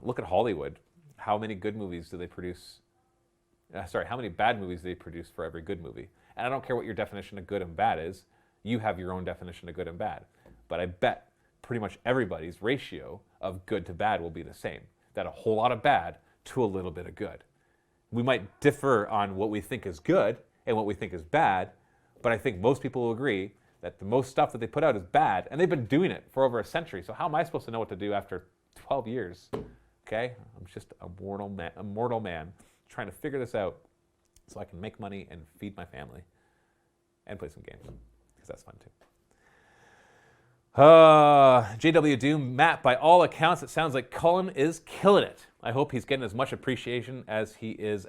Look at Hollywood. How many good movies do they produce? How many bad movies do they produce for every good movie? And I don't care what your definition of good and bad is. You have your own definition of good and bad. But I bet pretty much everybody's ratio of good to bad will be the same. That a whole lot of bad to a little bit of good. We might differ on what we think is good and what we think is bad, but I think most people will agree that the most stuff that they put out is bad, and they've been doing it for over a century. So how am I supposed to know what to do after 12 years? okay? I'm just a mortal man trying to figure this out so I can make money and feed my family and play some games, because that's fun too. JW Doom, Matt, by all accounts, it sounds like Cullen is killing it. I hope he's getting as much appreciation as he is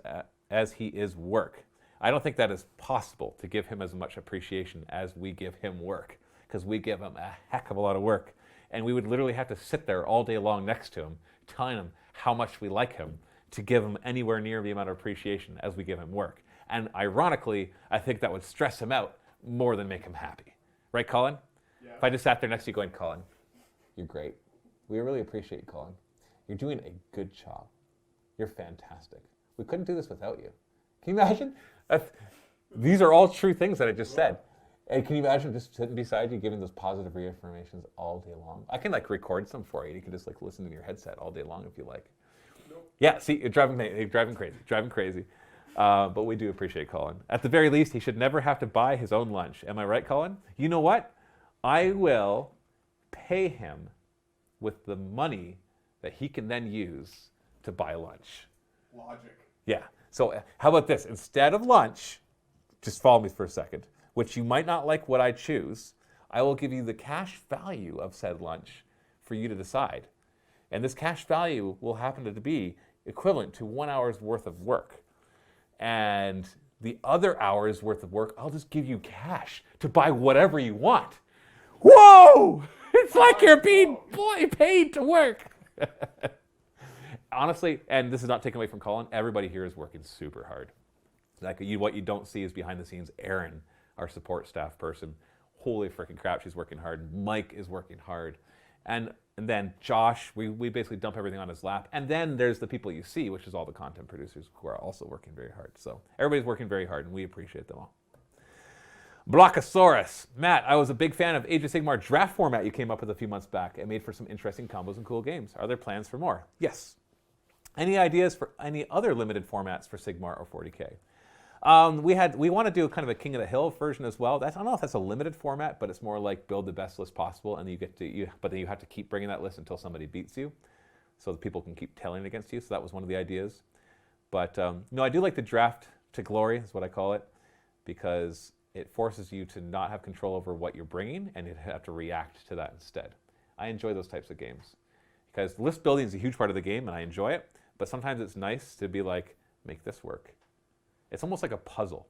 work. I don't think that is possible to give him as much appreciation as we give him work, because we give him a heck of a lot of work. And we would literally have to sit there all day long next to him, telling him how much we like him to give him anywhere near the amount of appreciation as we give him work. And ironically, I think that would stress him out more than make him happy. Right, Colin? Yeah. If I just sat there next to you going, Colin, you're great. We really appreciate you, Colin. You're doing a good job. You're fantastic. We couldn't do this without you. Can you imagine? These are all true things that I just said. And can you imagine just sitting beside you giving those positive reaffirmations all day long? I can record some for you. You can just listen to your headset all day long if you like. Nope. Yeah, see, you're driving crazy. But we do appreciate Colin. At the very least, he should never have to buy his own lunch. Am I right, Colin? You know what? I will pay him with the money that he can then use to buy lunch. Logic. Yeah. So how about this? Instead of lunch, just follow me for a second, which you might not like what I choose, I will give you the cash value of said lunch for you to decide. And this cash value will happen to be equivalent to 1 hour's worth of work. And the other hour's worth of work, I'll just give you cash to buy whatever you want. Whoa! It's like you're being paid to work. Honestly, and this is not taken away from Colin, everybody here is working super hard. What you don't see is behind the scenes, Erin, our support staff person, holy freaking crap, she's working hard. Mike is working hard. And then Josh, we basically dump everything on his lap. And then there's the people you see, which is all the content producers who are also working very hard. So everybody's working very hard, and we appreciate them all. Blockosaurus. Matt, I was a big fan of Age of Sigmar draft format you came up with a few months back. It made for some interesting combos and cool games. Are there plans for more? Yes. Any ideas for any other limited formats for Sigmar or 40K? We want to do kind of a King of the Hill version as well. I don't know if that's a limited format, but it's more like build the best list possible, and but then you have to keep bringing that list until somebody beats you, so that people can keep telling it against you. So that was one of the ideas. But no, I do like the draft to glory, is what I call it, because it forces you to not have control over what you're bringing, and you have to react to that instead. I enjoy those types of games, because list building is a huge part of the game, and I enjoy it. But sometimes it's nice to be like, make this work. It's almost like a puzzle.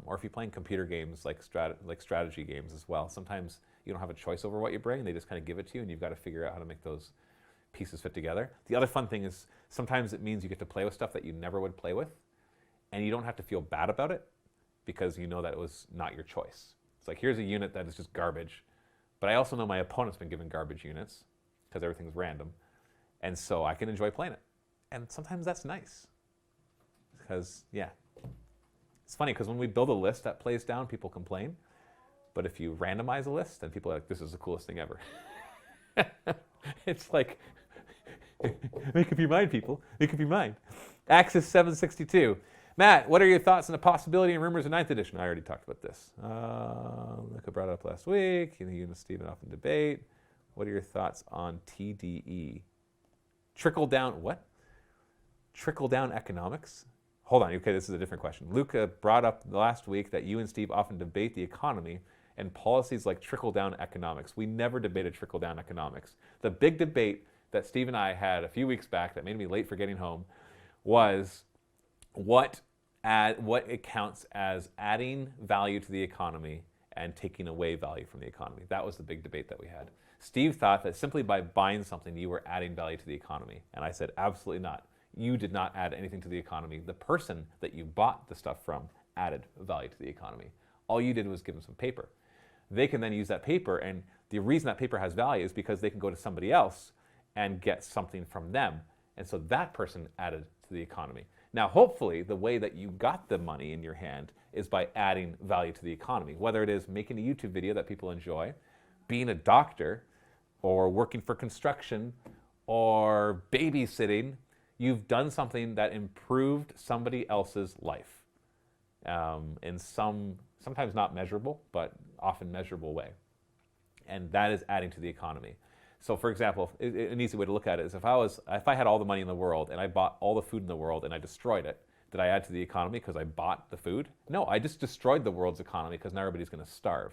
Or if you're playing computer games like strategy games as well, sometimes you don't have a choice over what you bring. They just kind of give it to you, and you've got to figure out how to make those pieces fit together. The other fun thing is sometimes it means you get to play with stuff that you never would play with, and you don't have to feel bad about it because you know that it was not your choice. It's like, here's a unit that is just garbage, but I also know my opponent's been given garbage units because everything's random, and so I can enjoy playing it. And sometimes that's nice. Because, yeah, it's funny because when we build a list that plays down, people complain. But if you randomize a list, then people are like, this is the coolest thing ever. It's like, make up your mind, people. Make up your mind. Axis 762. Matt, what are your thoughts on the possibility and rumors of 9th edition? I already talked about this. Luca brought it up last week. You and Stephen often debate. What are your thoughts on TDE? Trickle down, what? Trickle down economics? Hold on, okay, this is a different question. Luca brought up last week that you and Steve often debate the economy and policies like trickle-down economics. We never debated trickle-down economics. The big debate that Steve and I had a few weeks back that made me late for getting home was what it counts as adding value to the economy and taking away value from the economy. That was the big debate that we had. Steve thought that simply by buying something, you were adding value to the economy. And I said, absolutely not. You did not add anything to the economy. The person that you bought the stuff from added value to the economy. All you did was give them some paper. They can then use that paper, and the reason that paper has value is because they can go to somebody else and get something from them. And so that person added to the economy. Now, hopefully, the way that you got the money in your hand is by adding value to the economy, whether it is making a YouTube video that people enjoy, being a doctor, or working for construction, or babysitting. You've done something that improved somebody else's life in sometimes not measurable, but often measurable way. And that is adding to the economy. So, for example, an easy way to look at it is if I had all the money in the world and I bought all the food in the world and I destroyed it, did I add to the economy because I bought the food? No, I just destroyed the world's economy because now everybody's going to starve.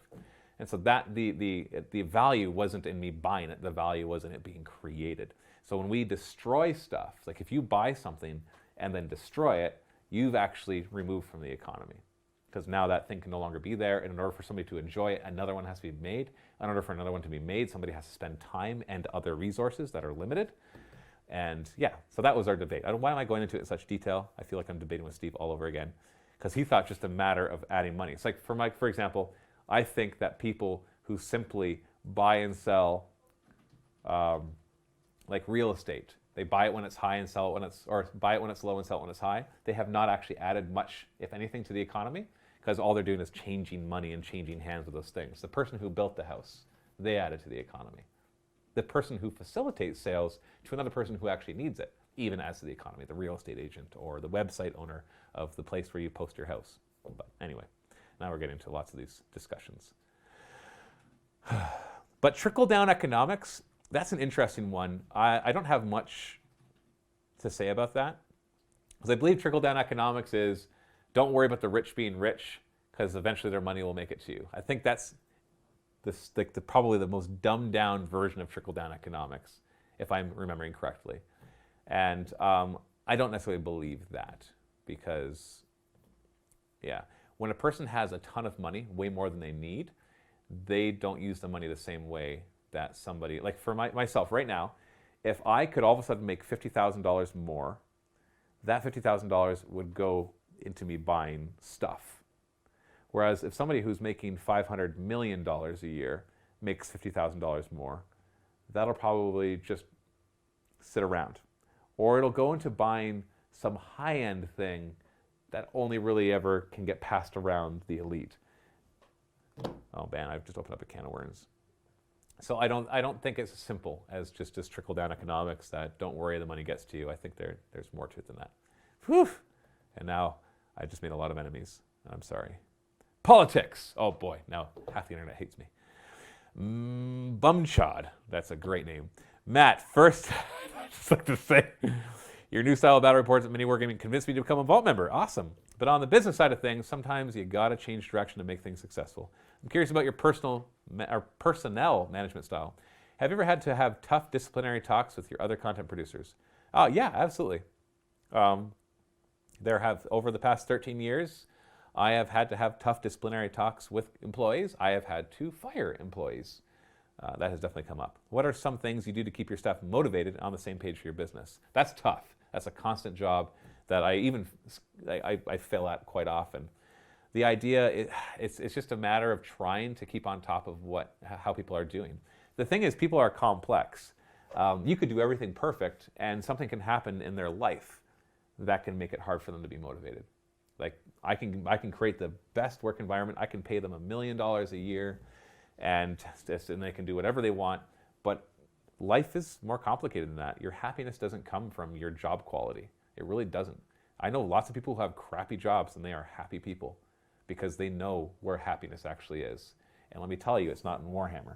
And so that the value wasn't in me buying it. The value was in it being created. So when we destroy stuff, like if you buy something and then destroy it, you've actually removed from the economy. Because now that thing can no longer be there, and in order for somebody to enjoy it, another one has to be made. In order for another one to be made, somebody has to spend time and other resources that are limited. And yeah, so that was our debate. Why am I going into it in such detail? I feel like I'm debating with Steve all over again. Because he thought just a matter of adding money. It's like, for example, I think that people who simply buy and sell like real estate, they buy it when it's high and sell it when it's, or buy it when it's low and sell it when it's high, they have not actually added much, if anything, to the economy, because all they're doing is changing money and changing hands with those things. The person who built the house, they added to the economy. The person who facilitates sales to another person who actually needs it, even adds to the economy, the real estate agent or the website owner of the place where you post your house. But anyway, now we're getting into lots of these discussions. But trickle-down economics, that's an interesting one. I don't have much to say about that, because I believe trickle-down economics is don't worry about the rich being rich, because eventually their money will make it to you. I think that's probably the most dumbed-down version of trickle-down economics, if I'm remembering correctly. And I don't necessarily believe that, because, yeah, when a person has a ton of money, way more than they need, they don't use the money the same way that somebody, like for myself right now, if I could all of a sudden make $50,000 more, that $50,000 would go into me buying stuff. Whereas if somebody who's making $500 million a year makes $50,000 more, that'll probably just sit around. Or it'll go into buying some high-end thing that only really ever can get passed around the elite. Oh man, I've just opened up a can of worms. So I don't think it's as simple as just trickle-down economics that don't worry, the money gets to you. I think there's more to it than that. Whew! And now I just made a lot of enemies, and I'm sorry. Politics! Oh boy, now half the internet hates me. Bumchod, that's a great name. Matt, first, I'd just like to say, your new style of battle reports at Mini Wargaming convinced me to become a Vault member. Awesome. But on the business side of things, sometimes you gotta change direction to make things successful. I'm curious about your personnel management style. Have you ever had to have tough disciplinary talks with your other content producers? Oh, yeah, absolutely. Over the past 13 years, I have had to have tough disciplinary talks with employees. I have had to fire employees. That has definitely come up. What are some things you do to keep your staff motivated on the same page for your business? That's tough. That's a constant job that I fail at quite often. The idea, it's just a matter of trying to keep on top of how people are doing. The thing is, people are complex. You could do everything perfect, and something can happen in their life that can make it hard for them to be motivated. Like I can create the best work environment. I can pay them $1 million a year, and they can do whatever they want. But life is more complicated than that. Your happiness doesn't come from your job quality. It really doesn't. I know lots of people who have crappy jobs and they are happy people because they know where happiness actually is. And let me tell you, it's not in Warhammer.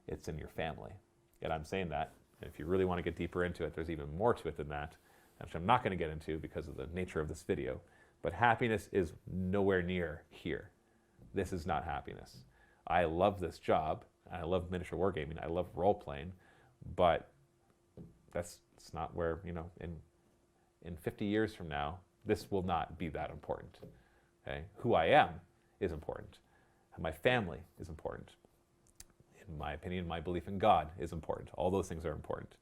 It's in your family. And I'm saying that. And if you really want to get deeper into it, there's even more to it than that, which I'm not going to get into because of the nature of this video. But happiness is nowhere near here. This is not happiness. I love this job. I love miniature wargaming. I love role-playing. But it's not where, in 50 years from now, this will not be that important. Okay? Who I am is important. My family is important. In my opinion, my belief in God is important. All those things are important.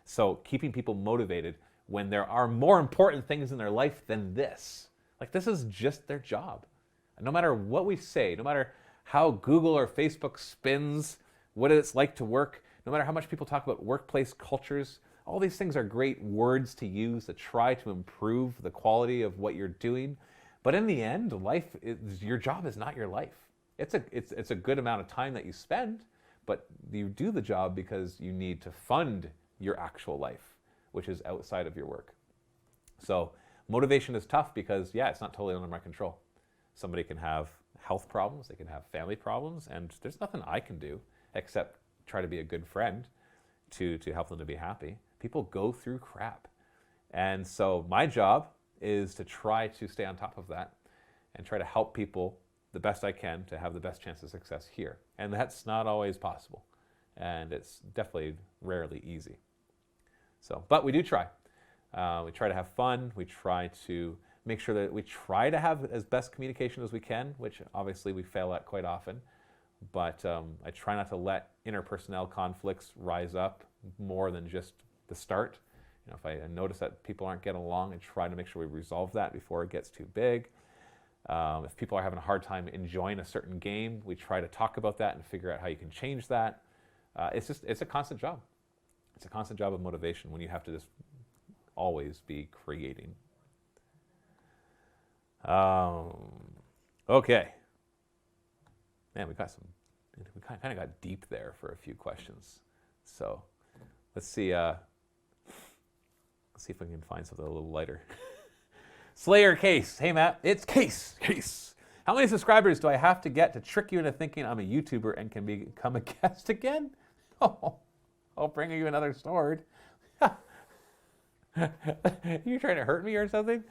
So keeping people motivated when there are more important things in their life than this. Like this is just their job. And no matter what we say, no matter how Google or Facebook spins what it's like to work, no matter how much people talk about workplace cultures, all these things are great words to use to try to improve the quality of what you're doing. But in the end, your job is not your life. It's a good amount of time that you spend, but you do the job because you need to fund your actual life, which is outside of your work. So motivation is tough because, yeah, it's not totally under my control. Somebody can have health problems, they can have family problems, and there's nothing I can do except try to be a good friend to help them to be happy. People go through crap. And so my job is to try to stay on top of that and try to help people the best I can to have the best chance of success here. And that's not always possible. And it's definitely rarely easy. So, but we do try. We try to have fun. We try to make sure that we try to have as best communication as we can, which obviously we fail at quite often. But I try not to let interpersonnel conflicts rise up more than just the start. You know, if I notice that people aren't getting along, I try to make sure we resolve that before it gets too big. If people are having a hard time enjoying a certain game, we try to talk about that and figure out how you can change that. It's a constant job. It's a constant job of motivation when you have to just always be creating. Okay. Man, we kind of got deep there for a few questions. So let's see. Let's see if we can find something a little lighter. Slayer Case. Hey, Matt. It's Case. How many subscribers do I have to get to trick you into thinking I'm a YouTuber and can become a guest again? Oh, I'll bring you another sword. You trying to hurt me or something?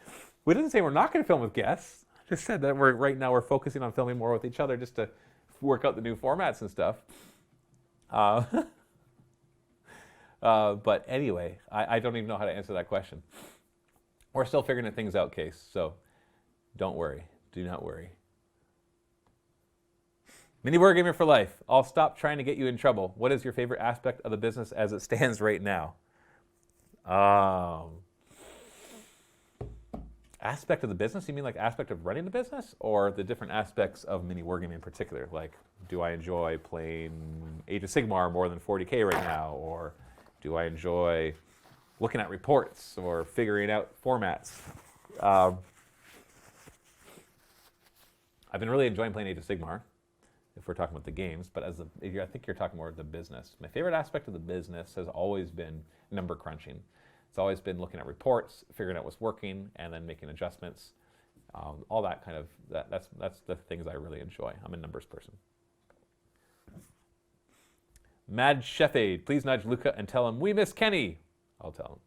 We didn't say we're not going to film with guests. I just said that right now we're focusing on filming more with each other just to work out the new formats and stuff. But anyway, I don't even know how to answer that question. We're still figuring things out, Case, so don't worry. Do not worry. Mini Wargamer for life. I'll stop trying to get you in trouble. What is your favorite aspect of the business as it stands right now? Aspect of the business? You mean like aspect of running the business, or the different aspects of Mini Wargaming in particular? Like, do I enjoy playing Age of Sigmar more than 40K right now, or do I enjoy looking at reports or figuring out formats? I've been really enjoying playing Age of Sigmar, if we're talking about the games, but I think you're talking more of the business. My favorite aspect of the business has always been number crunching. It's always been looking at reports, figuring out what's working, and then making adjustments. All that kind of, that's the things I really enjoy. I'm a numbers person. Mad Chef Aid, please nudge Luca and tell him we miss Kenny. I'll tell him.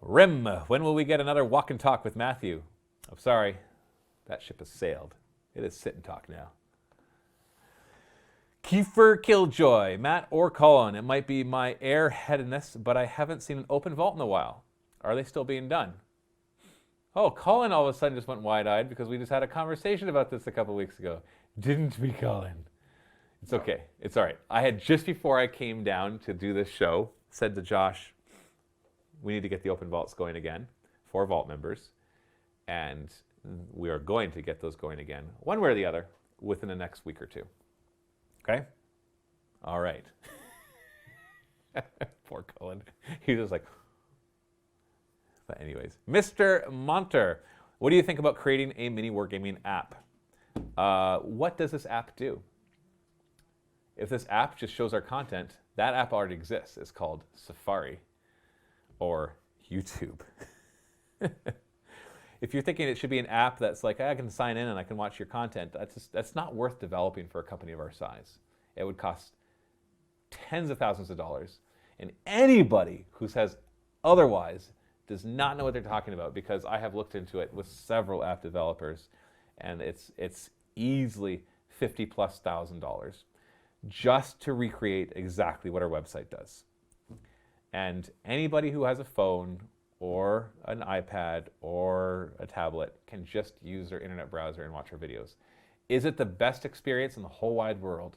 Rim, when will we get another walk and talk with Matthew? I'm sorry, that ship has sailed. It is sit and talk now. Kiefer Killjoy, Matt or Colin, it might be my airheadedness, but I haven't seen an open vault in a while. Are they still being done? Oh, Colin all of a sudden just went wide-eyed because we just had a conversation about this a couple weeks ago. Didn't we, Colin? It's okay. It's all right. I had, just before I came down to do this show, said to Josh, we need to get the open vaults going again for vault members. And we are going to get those going again, one way or the other, within the next week or two. Okay? All right. Poor Colin. He was like, but anyways. Mr. Monter, what do you think about creating a mini wargaming app? What does this app do? If this app just shows our content, that app already exists. It's called Safari or YouTube. If you're thinking it should be an app that's like, I can sign in and I can watch your content, that's not worth developing for a company of our size. It would cost tens of thousands of dollars. And anybody who says otherwise does not know what they're talking about, because I have looked into it with several app developers, and it's easily $50,000+ just to recreate exactly what our website does. And anybody who has a phone or an iPad or a tablet can just use their internet browser and watch our videos. Is it the best experience in the whole wide world?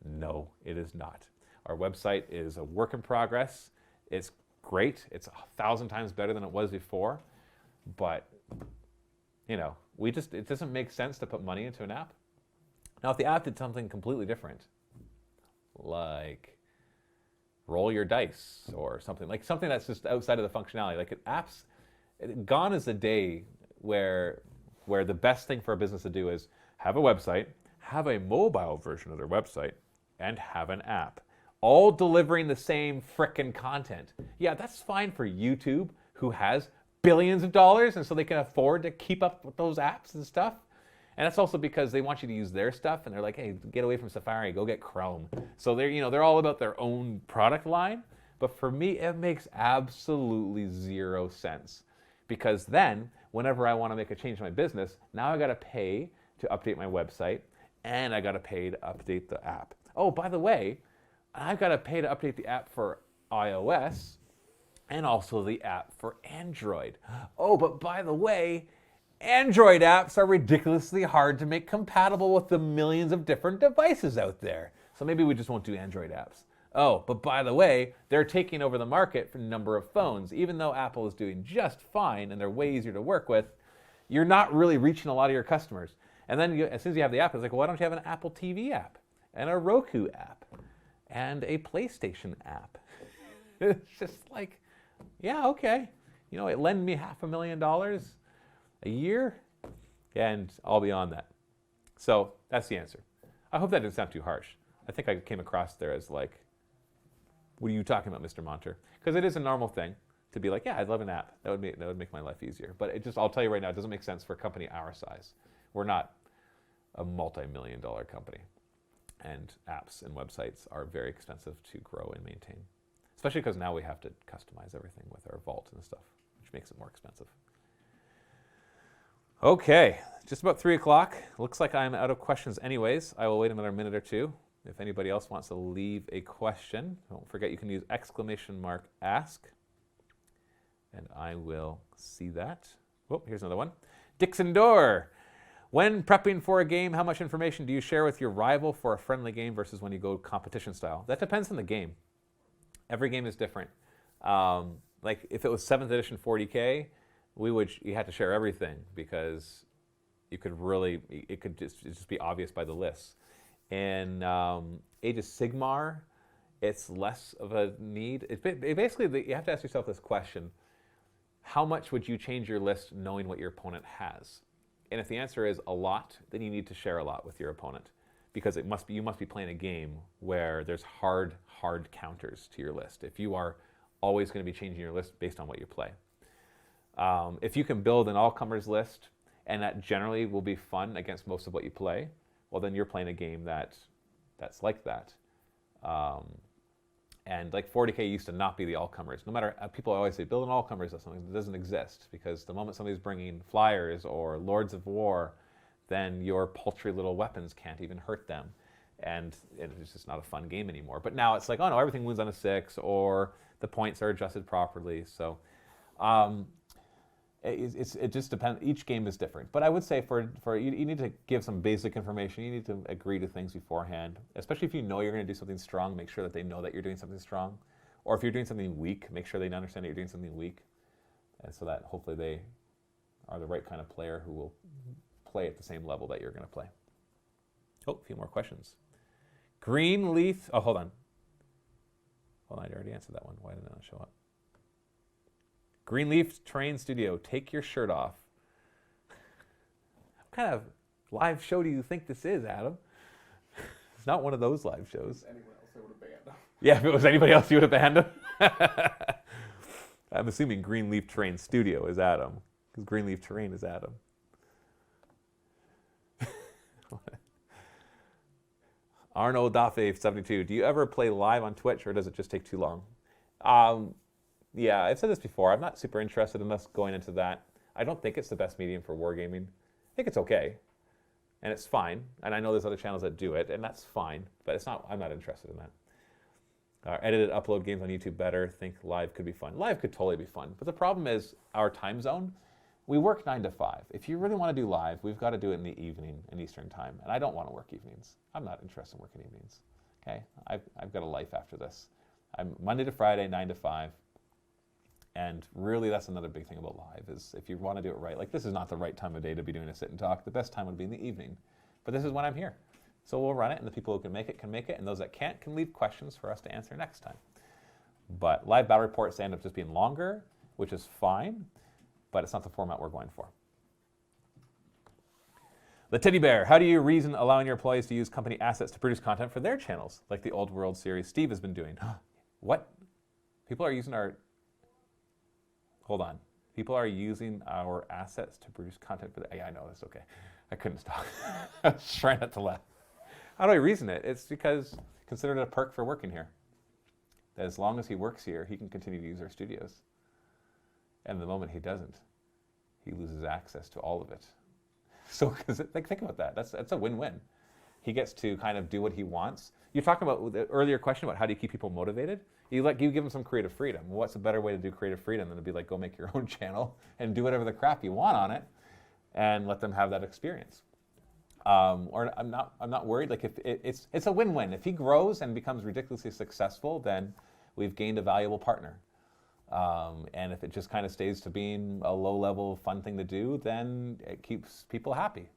No, it is not. Our website is a work in progress. It's great. It's 1,000 times better than it was before. But, you know, it doesn't make sense to put money into an app. Now, if the app did something completely different, like roll your dice or something that's just outside of the functionality, like apps, gone is the day where the best thing for a business to do is have a website, have a mobile version of their website, and have an app, all delivering the same frickin' content. Yeah, that's fine for YouTube, who has billions of dollars, and so they can afford to keep up with those apps and stuff. And that's also because they want you to use their stuff, and they're like, hey, get away from Safari, go get Chrome. So they're all about their own product line. But for me, it makes absolutely zero sense. Because then, whenever I want to make a change in my business, now I got to pay to update my website, and I got to pay to update the app. Oh, by the way, I've got to pay to update the app for iOS and also the app for Android. Oh, but by the way, Android apps are ridiculously hard to make compatible with the millions of different devices out there. So maybe we just won't do Android apps. Oh, but by the way, they're taking over the market for the number of phones. Even though Apple is doing just fine and they're way easier to work with, you're not really reaching a lot of your customers. And then as soon as you have the app, it's like, well, why don't you have an Apple TV app and a Roku app and a PlayStation app? It's just like, yeah, okay. It lend me $500,000 a year, and I'll be on that. So that's the answer. I hope that didn't sound too harsh. I think I came across there as like, what are you talking about, Mr. Monter? Because it is a normal thing to be like, yeah, I'd love an app. That would make my life easier. But I'll tell you right now, it doesn't make sense for a company our size. We're not a multi-million-dollar company. And apps and websites are very expensive to grow and maintain. Especially because now we have to customize everything with our vault and stuff, which makes it more expensive. Okay, just about 3 o'clock. Looks like I'm out of questions anyways. I will wait another minute or two. If anybody else wants to leave a question, don't forget you can use !ask, and I will see that. Oh, here's another one. Dixon Door. When prepping for a game, how much information do you share with your rival for a friendly game versus when you go competition style? That depends on the game. Every game is different. Like if it was 7th edition 40K, you had to share everything because it could just be obvious by the lists. In Age of Sigmar, it's less of a need. Basically, you have to ask yourself this question: how much would you change your list knowing what your opponent has? And if the answer is a lot, then you need to share a lot with your opponent, because you must be playing a game where there's hard counters to your list. If you are always going to be changing your list based on what you play. If you can build an all-comers list, and that generally will be fun against most of what you play, well, then you're playing a game that's like that. And like 40K used to not be the all-comers. No matter, people always say, build an all-comers, that's something that doesn't exist, because the moment somebody's bringing flyers or Lords of War, then your paltry little weapons can't even hurt them. And it's just not a fun game anymore. But now it's like, oh no, everything wins on a 6, or the points are adjusted properly. So it just depends. Each game is different. But I would say you need to give some basic information. You need to agree to things beforehand, especially if you know you're going to do something strong. Make sure that they know that you're doing something strong. Or if you're doing something weak, make sure they understand that you're doing something weak, and so that hopefully they are the right kind of player who will play at the same level that you're going to play. Oh, a few more questions. Greenleaf. Oh, hold on. I already answered that one. Why didn't that show up? Greenleaf Terrain Studio, take your shirt off. What kind of live show do you think this is, Adam? It's not one of those live shows. Anyone else, I would have banned them. Yeah, if it was anybody else, you would have banned him. I'm assuming Greenleaf Terrain Studio is Adam, because Greenleaf Terrain is Adam. Arnold Dafe 72. Do you ever play live on Twitch, or does it just take too long? Yeah, I've said this before. I'm not super interested in us going into that. I don't think it's the best medium for wargaming. I think it's okay, and it's fine. And I know there's other channels that do it, and that's fine. But it's not. I'm not interested in that. Edited upload games on YouTube better. Think live could be fun. Live could totally be fun. But the problem is our time zone. We work 9 to 5. If you really want to do live, we've got to do it in the evening in Eastern time. And I don't want to work evenings. I'm not interested in working evenings. Okay, I've got a life after this. I'm Monday to Friday, 9 to 5. And really, that's another big thing about live, is if you want to do it right, like this is not the right time of day to be doing a sit and talk. The best time would be in the evening. But this is when I'm here. So we'll run it, and the people who can make it, and those that can't can leave questions for us to answer next time. But live battle reports end up just being longer, which is fine, but it's not the format we're going for. The Teddy Bear, how do you reason allowing your employees to use company assets to produce content for their channels, like the Old World series Steve has been doing? What? People are using our... Hold on. People are using our assets to produce content for the. Yeah, I know, it's okay. I couldn't stop. I was trying not to laugh. How do I reason it? It's because consider it a perk for working here. That as long as he works here, he can continue to use our studios. And the moment he doesn't, he loses access to all of it. So, because think about that. That's a win-win. He gets to kind of do what he wants. You're talking about the earlier question about how do you keep people motivated. You give them some creative freedom. What's a better way to do creative freedom than to be like, go make your own channel and do whatever the crap you want on it, and let them have that experience. Or I'm not worried. Like if it's a win-win. If he grows and becomes ridiculously successful, then we've gained a valuable partner. And if it just kind of stays to being a low-level fun thing to do, then it keeps people happy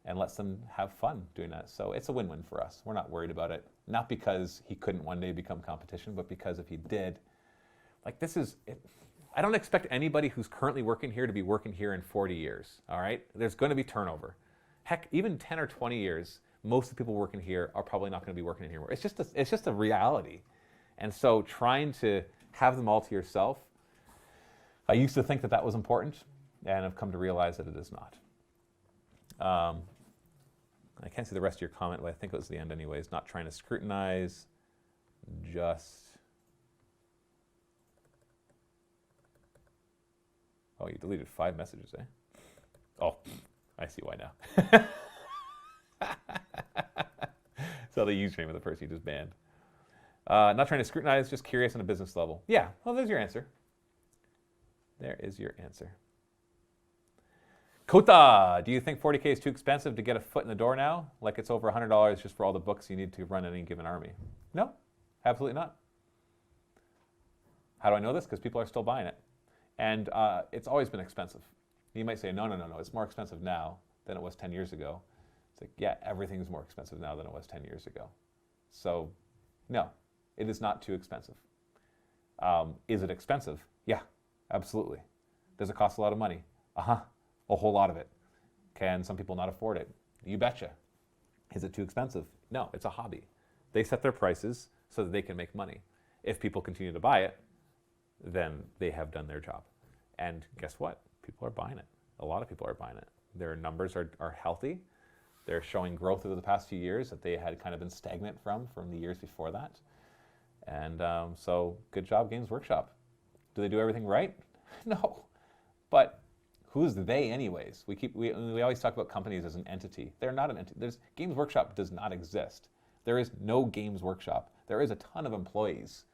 and lets them have fun doing that. So it's a win-win for us. We're not worried about it. Not because he couldn't one day become competition, but because if he did, like this is it. I don't expect anybody who's currently working here to be working here in 40 years, all right? There's going to be turnover. Heck, even 10 or 20 years, most of the people working here are probably not going to be working here anymore. It's just a reality. And so trying to have them all to yourself, I used to think that that was important, and I've come to realize that it is not. I can't see the rest of your comment, but I think it was the end anyways. Not trying to scrutinize, just... Oh, you deleted 5 messages, eh? Oh, I see why now. So the username of the person you just banned. Not trying to scrutinize, just curious on a business level. Yeah, well, there's your answer. There is your answer. Kota, do you think 40K is too expensive to get a foot in the door now? Like it's over $100 just for all the books you need to run any given army? No, absolutely not. How do I know this? Because people are still buying it. And it's always been expensive. You might say, no, it's more expensive now than it was 10 years ago. It's like, yeah, everything's more expensive now than it was 10 years ago. So, no, it is not too expensive. Is it expensive? Yeah, absolutely. Does it cost a lot of money? Uh-huh, a whole lot of it. Can some people not afford it? You betcha. Is it too expensive? No, it's a hobby. They set their prices so that they can make money. If people continue to buy it, then they have done their job. And guess what? People are buying it. A lot of people are buying it. Their numbers are healthy. They're showing growth over the past few years that they had kind of been stagnant from the years before that. And so good job, Games Workshop. Do they do everything right? No. But who's they anyways? We always talk about companies as an entity. They're not an entity. Games Workshop does not exist. There is no Games Workshop. There is a ton of employees,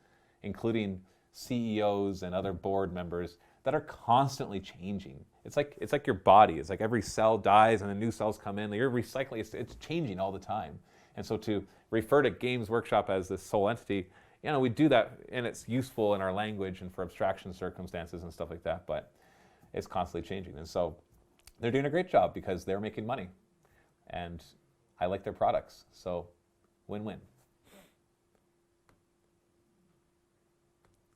including CEOs and other board members that are constantly changing. It's like your body. It's like every cell dies and the new cells come in. You're recycling. It's changing all the time. And so to refer to Games Workshop as this sole entity, we do that, and it's useful in our language and for abstraction circumstances and stuff like that, but it's constantly changing. And so they're doing a great job because they're making money. And I like their products. So win-win.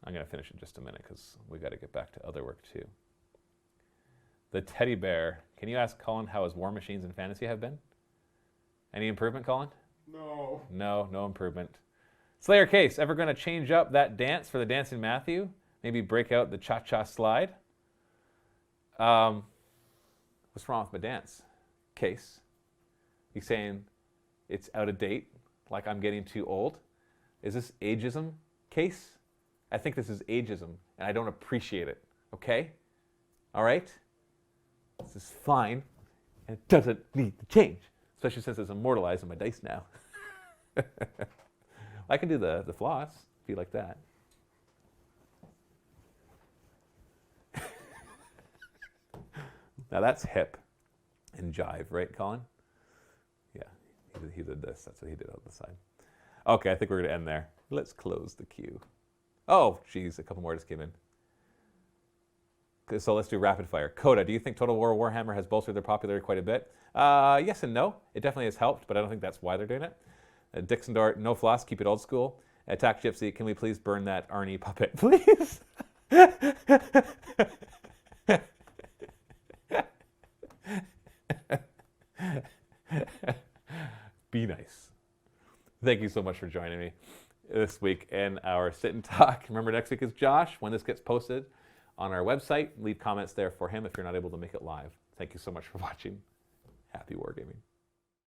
I'm going to finish in just a minute because we got to get back to other work too. The teddy bear. Can you ask Colin how his War Machines in Fantasy have been? Any improvement, Colin? No. No improvement. Slayer Case, ever going to change up that dance for the Dancing Matthew? Maybe break out the cha-cha slide? What's wrong with my dance? Case. You saying it's out of date, like I'm getting too old? Is this ageism, Case? I think this is ageism, and I don't appreciate it, okay? All right? This is fine, and it doesn't need to change, especially since it's immortalized in my dice now. I can do the floss, if you like that. Now that's hip and jive, right, Colin? Yeah, he did this. That's what he did on the side. Okay, I think we're going to end there. Let's close the queue. Oh, geez, a couple more just came in. So let's do rapid fire. Coda, do you think Total War Warhammer has bolstered their popularity quite a bit? Yes and no. It definitely has helped, but I don't think that's why they're doing it. Dixon Dart, no floss, keep it old school. Attack Gypsy, can we please burn that Arnie puppet, please? Be nice. Thank you so much for joining me this week in our Sit and Talk. Remember, next week is Josh when this gets posted on our website. Leave comments there for him if you're not able to make it live. Thank you so much for watching. Happy wargaming.